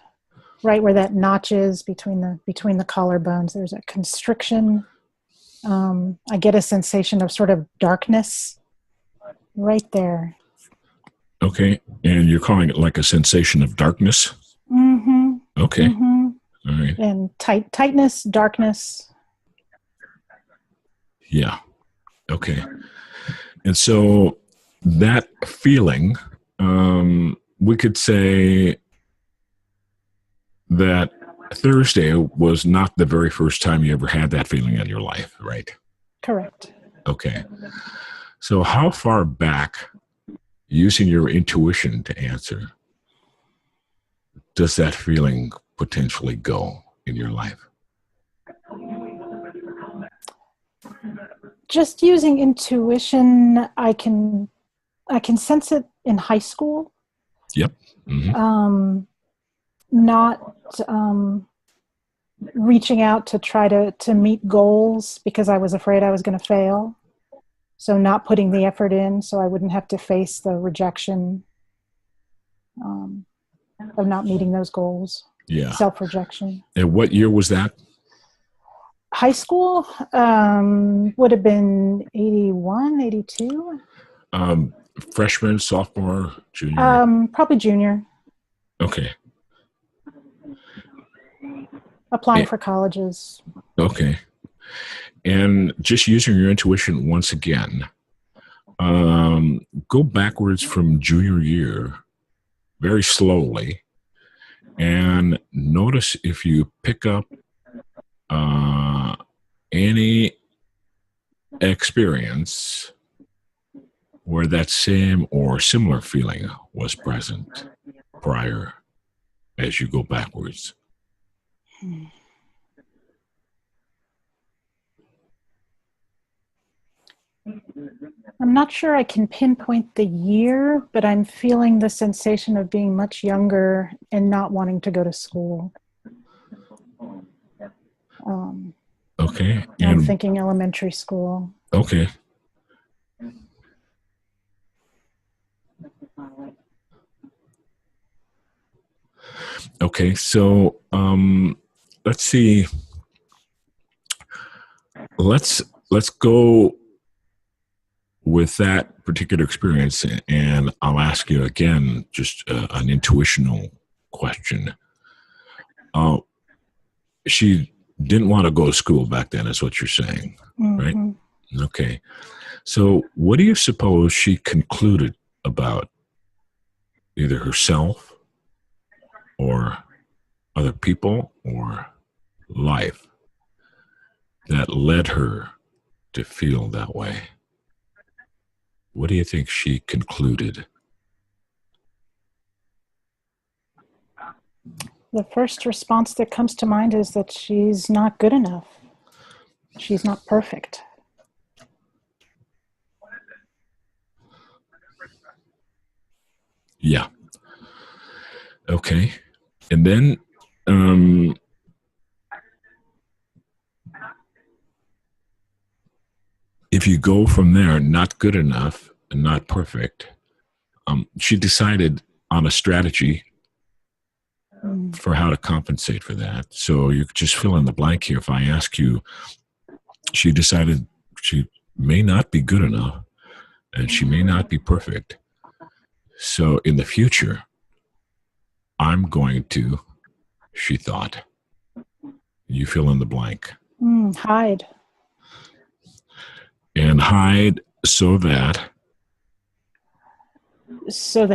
right where that notch is between the collarbones. There's a constriction. I get a sensation of sort of darkness right there. Okay, and you're calling it like a sensation of darkness? Mm-hmm. Okay. Mm-hmm. All right. And tightness, darkness. Yeah. Okay. And so that feeling, we could say that Thursday was not the very first time you ever had that feeling in your life, right? Correct. Okay. So how far back, using your intuition to answer, does that feeling potentially go in your life? Just using intuition, I can sense it in high school. Yep. Mm-hmm. Not reaching out to try to meet goals because I was afraid I was going to fail. So not putting the effort in so I wouldn't have to face the rejection of not meeting those goals. Yeah. Self-rejection. And what year was that? High school would have been 81, 82. Freshman, sophomore, junior? Probably junior. Okay. Applying for colleges. Okay. And just using your intuition once again, go backwards from junior year very slowly and notice if you pick up any experience where that same or similar feeling was present prior as you go backwards. I'm not sure I can pinpoint the year, but I'm feeling the sensation of being much younger and not wanting to go to school. Okay. I'm thinking elementary school. Okay. Okay, so let's see. Let's go with that particular experience, and I'll ask you again just an intuitional question. She didn't want to go to school back then, is what you're saying, right? Okay. So what do you suppose she concluded about either herself or other people or life that led her to feel that way? What do you think she concluded? The first response that comes to mind is that she's not good enough. She's not perfect. Yeah. Okay. And then if you go from there, not good enough and not perfect, she decided on a strategy for how to compensate for that. So you could just fill in the blank here. If I ask you, she decided she may not be good enough and she may not be perfect. So in the future, I'm going to, she thought, you fill in the blank. Hide. And hide so that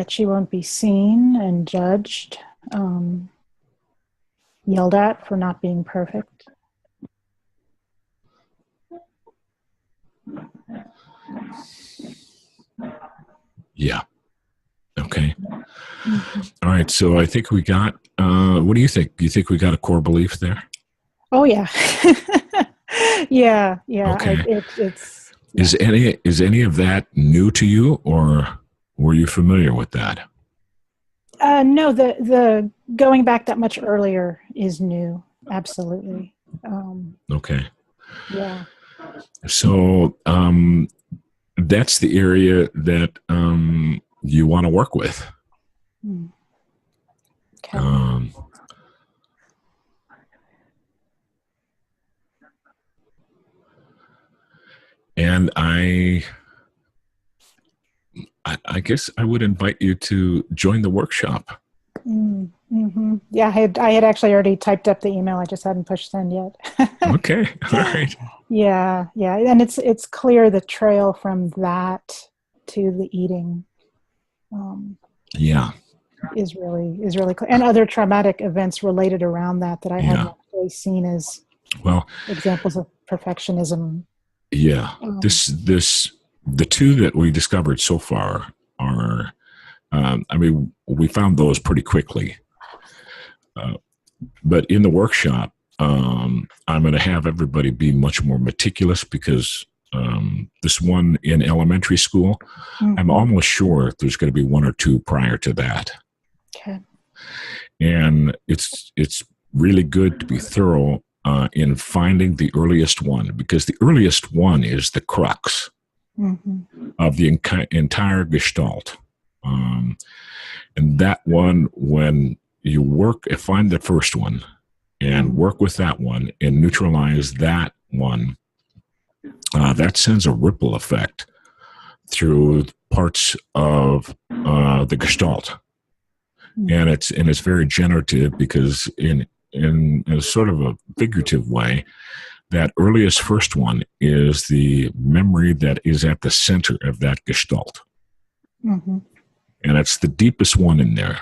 she won't be seen and judged, yelled at for not being perfect. Yeah. Okay. All right. So I think we got, what do you think? Do you think we got a core belief there? Oh, yeah. Yeah. Okay. It's Is any of that new to you, or were you familiar with that? No, the going back that much earlier is new. Absolutely. Okay. Yeah. So that's the area that you want to work with. Okay. And I guess I would invite you to join the workshop. Mm-hmm. Yeah, I had actually already typed up the email. I just hadn't pushed send yet. Okay. All right. Yeah, and it's clear the trail from that to the eating. Yeah. Is really clear, and other traumatic events related around that I hadn't actually seen as examples of perfectionism. Yeah. The two that we discovered so far are, we found those pretty quickly. But in the workshop, I'm going to have everybody be much more meticulous because this one in elementary school, I'm almost sure there's going to be one or two prior to that. Okay. And it's really good to be thorough in finding the earliest one, because the earliest one is the crux of the entire gestalt. And that one, when you find the first one and work with that one and neutralize that one, that sends a ripple effect through parts of the gestalt. And it's very generative because in a sort of a figurative way, That earliest first one is the memory that is at the center of that gestalt. Mm-hmm. And it's the deepest one in there.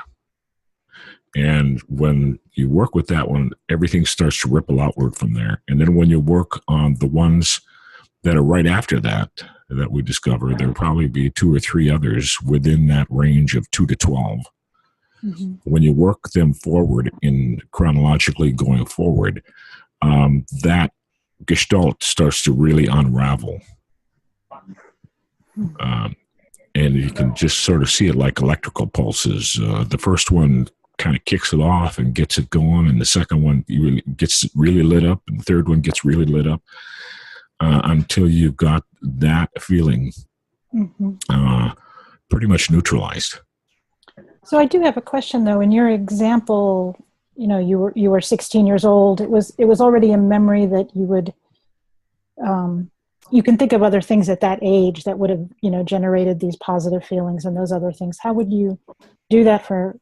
And when you work with that one, everything starts to ripple outward from there. And then when you work on the ones that are right after that we discover, there'll probably be 2 or 3 others within that range of 2 to 12. Mm-hmm. When you work them forward in chronologically going forward, that gestalt starts to really unravel. And you can just sort of see it like electrical pulses. The first one kind of kicks it off and gets it going, and the second one gets really lit up, and the third one gets really lit up, until you've got that feeling pretty much neutralized. So I do have a question, though. In your example, you were 16 years old. It was already a memory that you would. You can think of other things at that age that would have, generated these positive feelings and those other things. How would you do that for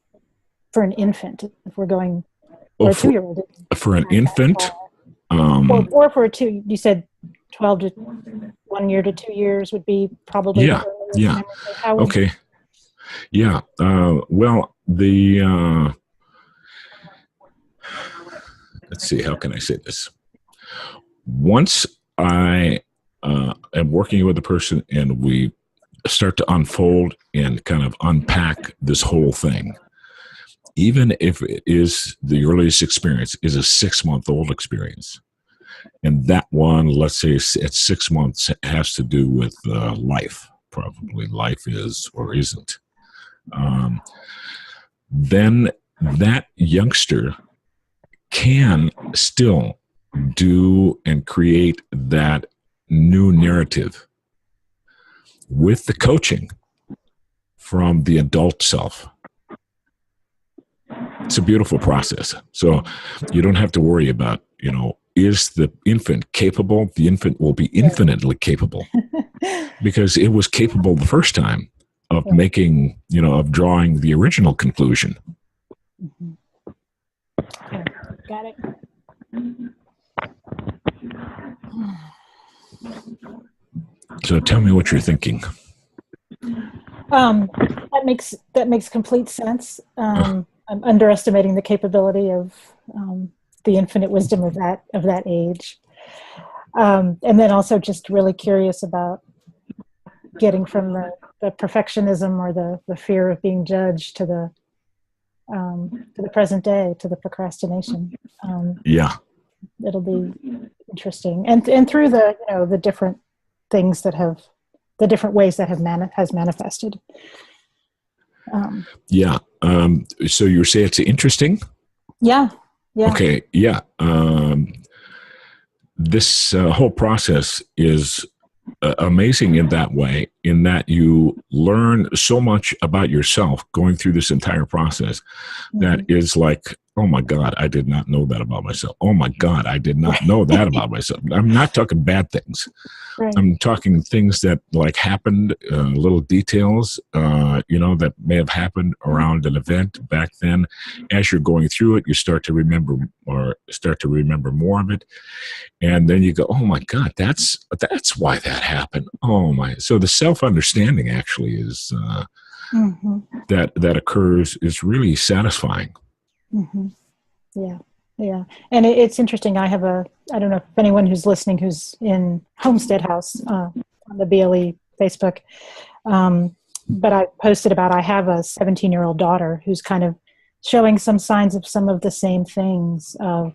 an infant, if we're going, or a 2-year-old? For an infant? Or for a 2, you said 12 to 1 year to 2 years would be probably. Yeah. Okay. Yeah. Well, let's see, how can I say this? Once I am working with a person and we start to unfold and kind of unpack this whole thing, even if it is the earliest experience is a 6-month-old experience, and that one, let's say at 6 months, has to do with life, probably life is or isn't, then that youngster can still do and create that new narrative with the coaching from the adult self. It's a beautiful process. So you don't have to worry about, is the infant capable? The infant will be infinitely capable because it was capable the first time of making, of drawing the original conclusion. Mm-hmm. Okay. Got it. So tell me what you're thinking. That makes complete sense. I'm underestimating the capability of the infinite wisdom of that age, and then also just really curious about getting from the perfectionism or the fear of being judged to the present day, to the procrastination. It'll be interesting, and through the different things that have the different ways that has manifested. So you say it's interesting? Yeah. Okay. Yeah. This whole process is amazing in that way, in that you learn so much about yourself going through this entire process that is like, oh my God, I did not know that about myself. Oh my God, I did not know that about myself. I'm not talking bad things. Right. I'm talking things that like happened, little details, that may have happened around an event back then. As you're going through it, you start to remember more of it. And then you go, oh my God, that's why that happened. Oh my. So the self-understanding actually is, that occurs is really satifying. Mm-hmm. Yeah. And it's interesting. I don't know if anyone who's listening who's in Homestead House on the BLE Facebook, but I posted about I have a 17-year-old daughter who's kind of showing some signs of some of the same things of,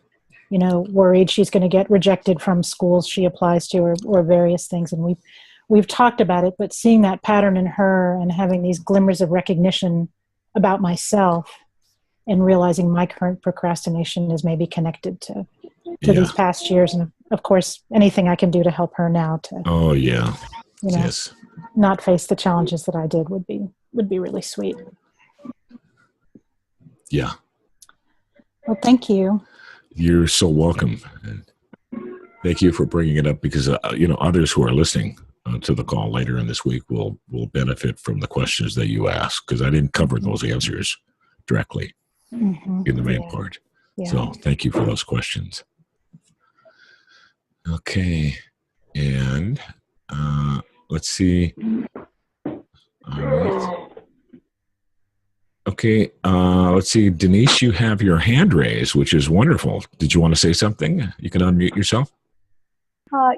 worried she's going to get rejected from schools she applies to or various things. And we've talked about it, but seeing that pattern in her and having these glimmers of recognition about myself and realizing my current procrastination is maybe connected to these past years. And of course, anything I can do to help her now to, yes, not face the challenges that I did would be really sweet. Yeah. Well, thank you. You're so welcome. Thank you for bringing it up because, others who are listening to the call later in this week will benefit from the questions that you ask, because I didn't cover those answers directly in the main part. Yeah. So thank you for those questions. Okay. And let's see. All right. Okay. Let's see. Denise, you have your hand raised, which is wonderful. Did you want to say something? You can unmute yourself.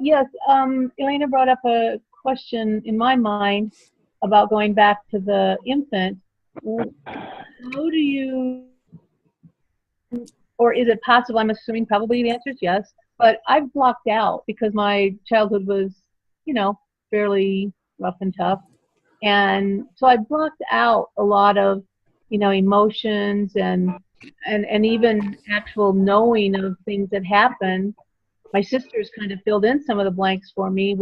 Yes, Elena brought up a question in my mind about going back to the infant. How do you, or is it possible, I'm assuming probably the answer is yes, but I've blocked out because my childhood was, you know, fairly rough and tough. And so I blocked out a lot of, you know, emotions and even actual knowing of things that happened. My sisters kind of filled in some of the blanks for me,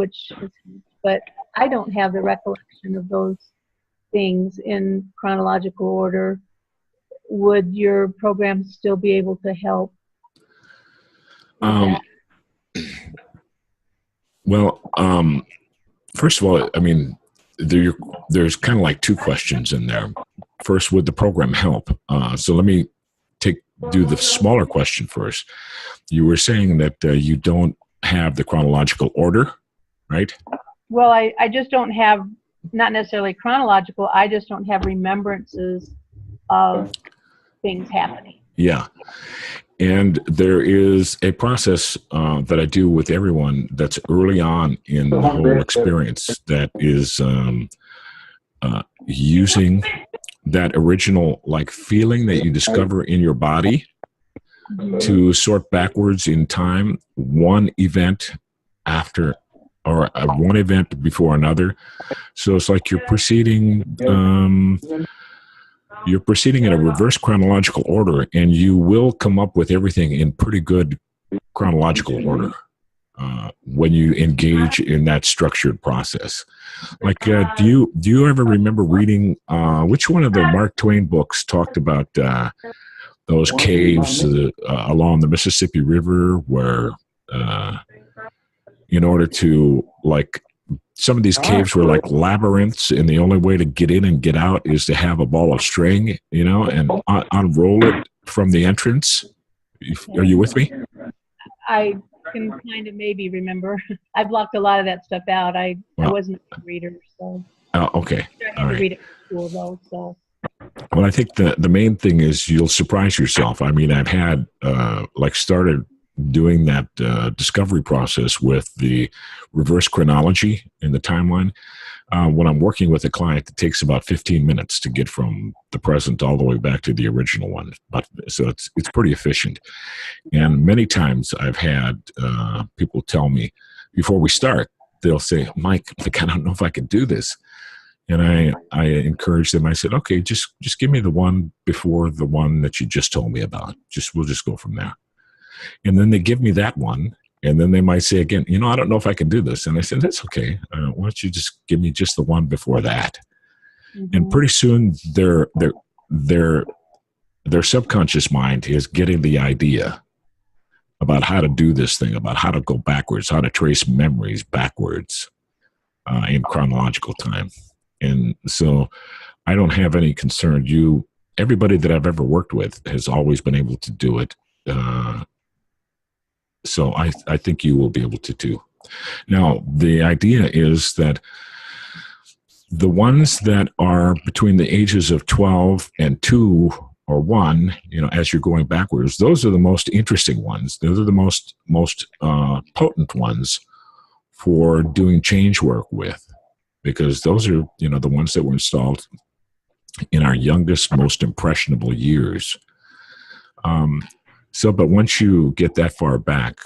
but I don't have the recollection of those things in chronological order. Would your program still be able to help with that? Well, first of all, I mean, there's kind of like two questions in there. First, would the program help? So let me do the smaller question first. You were saying that you don't have the chronological order, right? Well, I just don't have, not necessarily chronological, I just don't have remembrances of things happening. Yeah. And there is a process that I do with everyone that's early on in the whole experience that is using that original like feeling that you discover in your body to sort backwards in time, one event after or one event before another. So it's like you're proceeding in a reverse chronological order, and you will come up with everything in pretty good chronological order when you engage in that structured process. Like, do you ever remember reading which one of the Mark Twain books talked about those caves along the Mississippi River, where in order to like some of these caves were like labyrinths, and the only way to get in and get out is to have a ball of string, you know, and unroll it from the entrance. Are you with me? I can kind of maybe remember. I blocked a lot of that stuff out. I wasn't a reader, so. Okay. I had to read it in school, though, so. Well, I think the main thing is you'll surprise yourself. I mean, I've had started doing that discovery process with the reverse chronology in the timeline. When I'm working with a client, it takes about 15 minutes to get from the present all the way back to the original one. But so it's pretty efficient. And many times I've had people tell me before we start, they'll say, "Mike, like, I don't know if I can do this." And I encouraged them. I said, "Okay, just give me the one before the one that you just told me about. We'll just go from there." And then they give me that one, and then they might say again, "You know, I don't know if I can do this." And I said, "That's okay. Why don't you just give me just the one before that?" Mm-hmm. And pretty soon, their subconscious mind is getting the idea about how to do this thing, about how to go backwards, how to trace memories backwards in chronological time. And so I don't have any concern. Everybody that I've ever worked with has always been able to do it. So I think you will be able to too. Now, the idea is that the ones that are between the ages of 12 and 2 or 1, you know, as you're going backwards, those are the most interesting ones. Those are the most potent ones for doing change work with. Because those are, you know, the ones that were installed in our youngest, most impressionable years. But once you get that far back,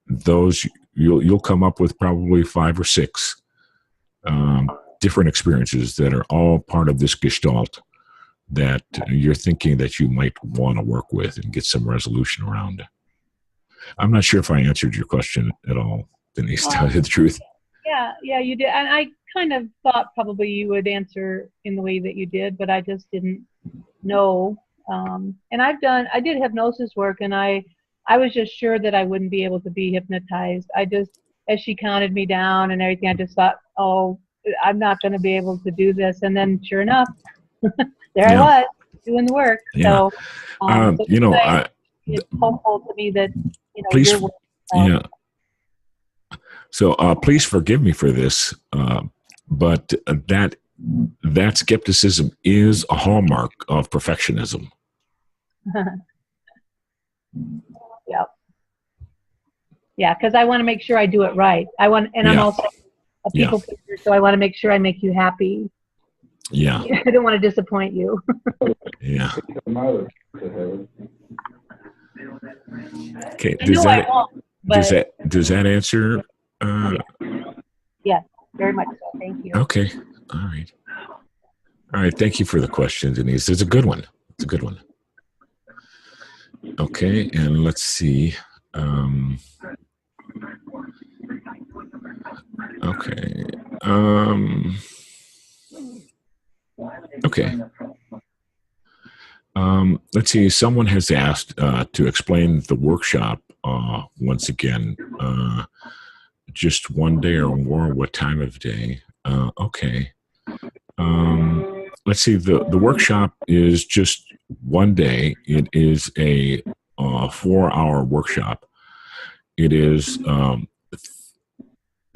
those you'll come up with probably 5 or 6 different experiences that are all part of this gestalt that you're thinking that you might want to work with and get some resolution around. I'm not sure if I answered your question at all, Denise, to tell you the truth. Yeah, you did. And I kind of thought probably you would answer in the way that you did, but I just didn't know. And I did hypnosis work, and I was just sure that I wouldn't be able to be hypnotized. As she counted me down and everything, I just thought, oh, I'm not going to be able to do this. And then sure enough, there I was doing the work. Yeah. So, you know, it's hopeful to me that, you know, Please, your work, yeah. So please forgive me for this, but that skepticism is a hallmark of perfectionism. Yeah, because I want to make sure I do it right. I'm also a people pleaser, so I want to make sure I make you happy. Yeah. I don't want to disappoint you. Yeah. Okay. Does that answer? Yes, very much so. Thank you. Okay. All right. All right. Thank you for the question, Denise. It's a good one. It's a good one. Okay. And let's see. Okay. Okay. Let's see. Someone has asked to explain the workshop once again. Just one day or more. What time of day? Okay. Let's see. The workshop is just one day. It is a 4-hour workshop. It is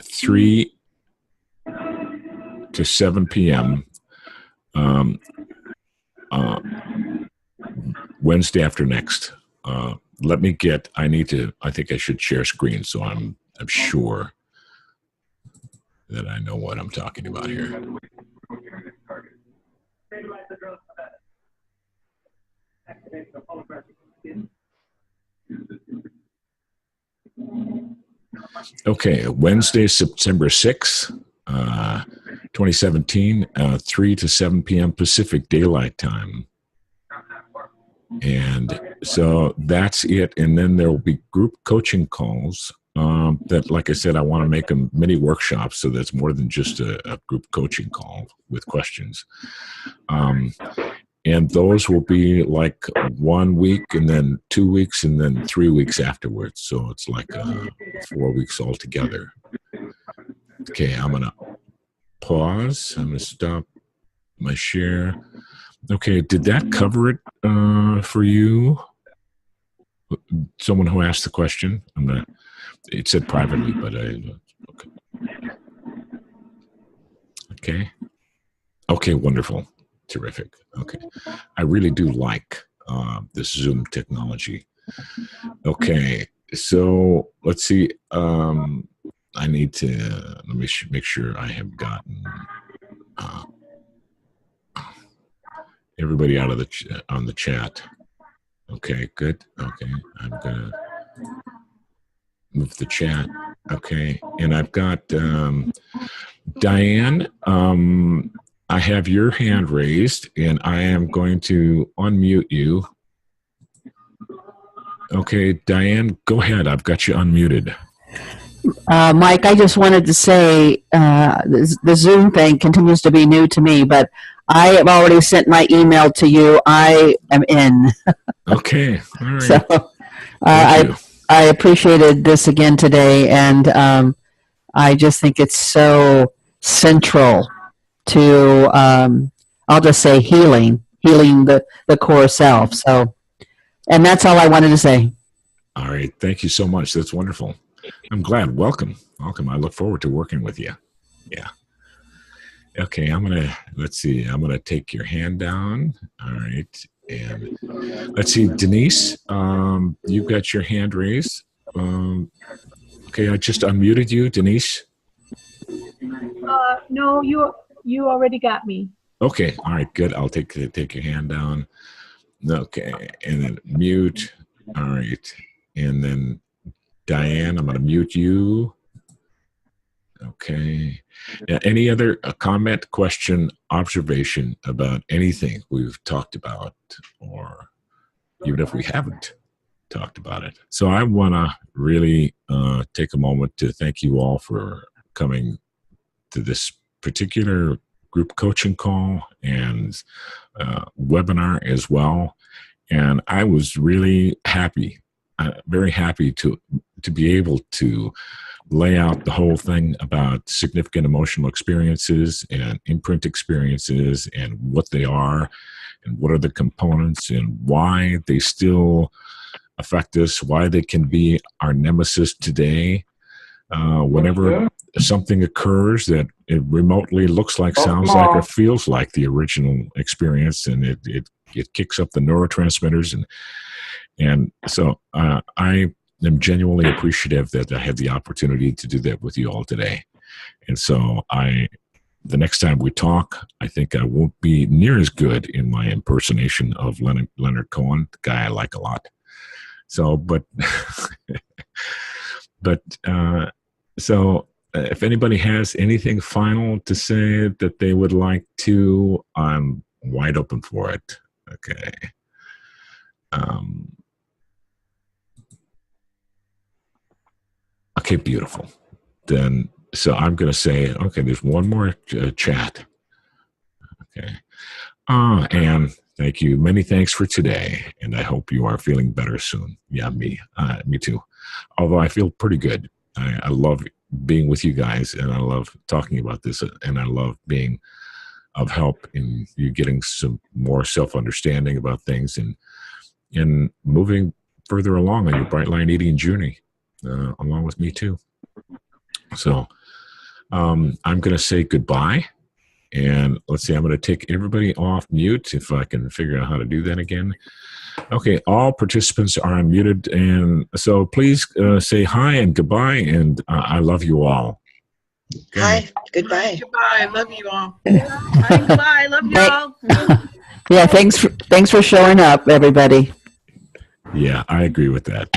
3 to 7 p.m. Wednesday after next. I think I should share screen so I'm sure that I know what I'm talking about here. Okay, Wednesday, September 6th, 2017, 3 to 7 p.m. Pacific Daylight Time. And so that's it. And then there will be group coaching calls that, like I said, I want to make them mini workshops so that's more than just a group coaching call with questions. And those will be like 1 week and then 2 weeks and then 3 weeks afterwards. So it's like 4 weeks altogether. Okay, I'm going to pause. I'm going to stop my share. Okay, did that cover it for you? Someone who asked the question? It said privately, but okay. Okay, wonderful. Terrific. Okay. I really do like this Zoom technology. Okay, so let's see. I need to, let me make sure I have gotten everybody out of on the chat. Okay, good. Okay, I'm gonna move the chat. Okay, and I've got Diane. I have your hand raised, and I am going to unmute you. Okay, Diane, go ahead. I've got you unmuted. Mike, I just wanted to say the Zoom thing continues to be new to me, but I have already sent my email to you. I am in. Okay, all right. So I appreciated this again today, and I just think it's so central to, I'll just say healing the core self. So, and that's all I wanted to say. All right. Thank you so much. That's wonderful. I'm glad. Welcome. Welcome. I look forward to working with you. Yeah. Okay. Let's see. I'm going to take your hand down. All right. And let's see, Denise, you've got your hand raised. Okay. I just unmuted you, Denise. No, you already got me. Okay. All right. Good. I'll take your hand down. Okay. And then mute. All right. And then Diane, I'm going to mute you. Okay. Any other comment, question, observation about anything we've talked about, or even if we haven't talked about it? So I want to really take a moment to thank you all for coming to this particular group coaching call and webinar as well. And I was really happy, very happy to be able to lay out the whole thing about significant emotional experiences and imprint experiences and what they are and what are the components and why they still affect us, why they can be our nemesis today. Whenever something occurs that it remotely looks like, sounds like, or feels like the original experience, and it kicks up the neurotransmitters, and so I am genuinely appreciative that I had the opportunity to do that with you all today. And so the next time we talk, I think I won't be near as good in my impersonation of Leonard Cohen, the guy I like a lot. So, but if anybody has anything final to say that they would like to, I'm wide open for it. Okay. Okay, beautiful. Then, so I'm going to say, okay, there's one more chat. Okay. Anne, thank you. Many thanks for today, and I hope you are feeling better soon. Yeah, me too. Although I feel pretty good. I love being with you guys, and I love talking about this, and I love being of help in you getting some more self-understanding about things and moving further along on your bright line eating journey, along with me too. So I'm going to say goodbye. And let's see, I'm going to take everybody off mute if I can figure out how to do that again. Okay, all participants are unmuted. And so please say hi and goodbye. And I love you all. Okay. Hi, goodbye. Goodbye. Love you all. Hi, goodbye. Love you all. Yeah, thanks for showing up, everybody. Yeah, I agree with that.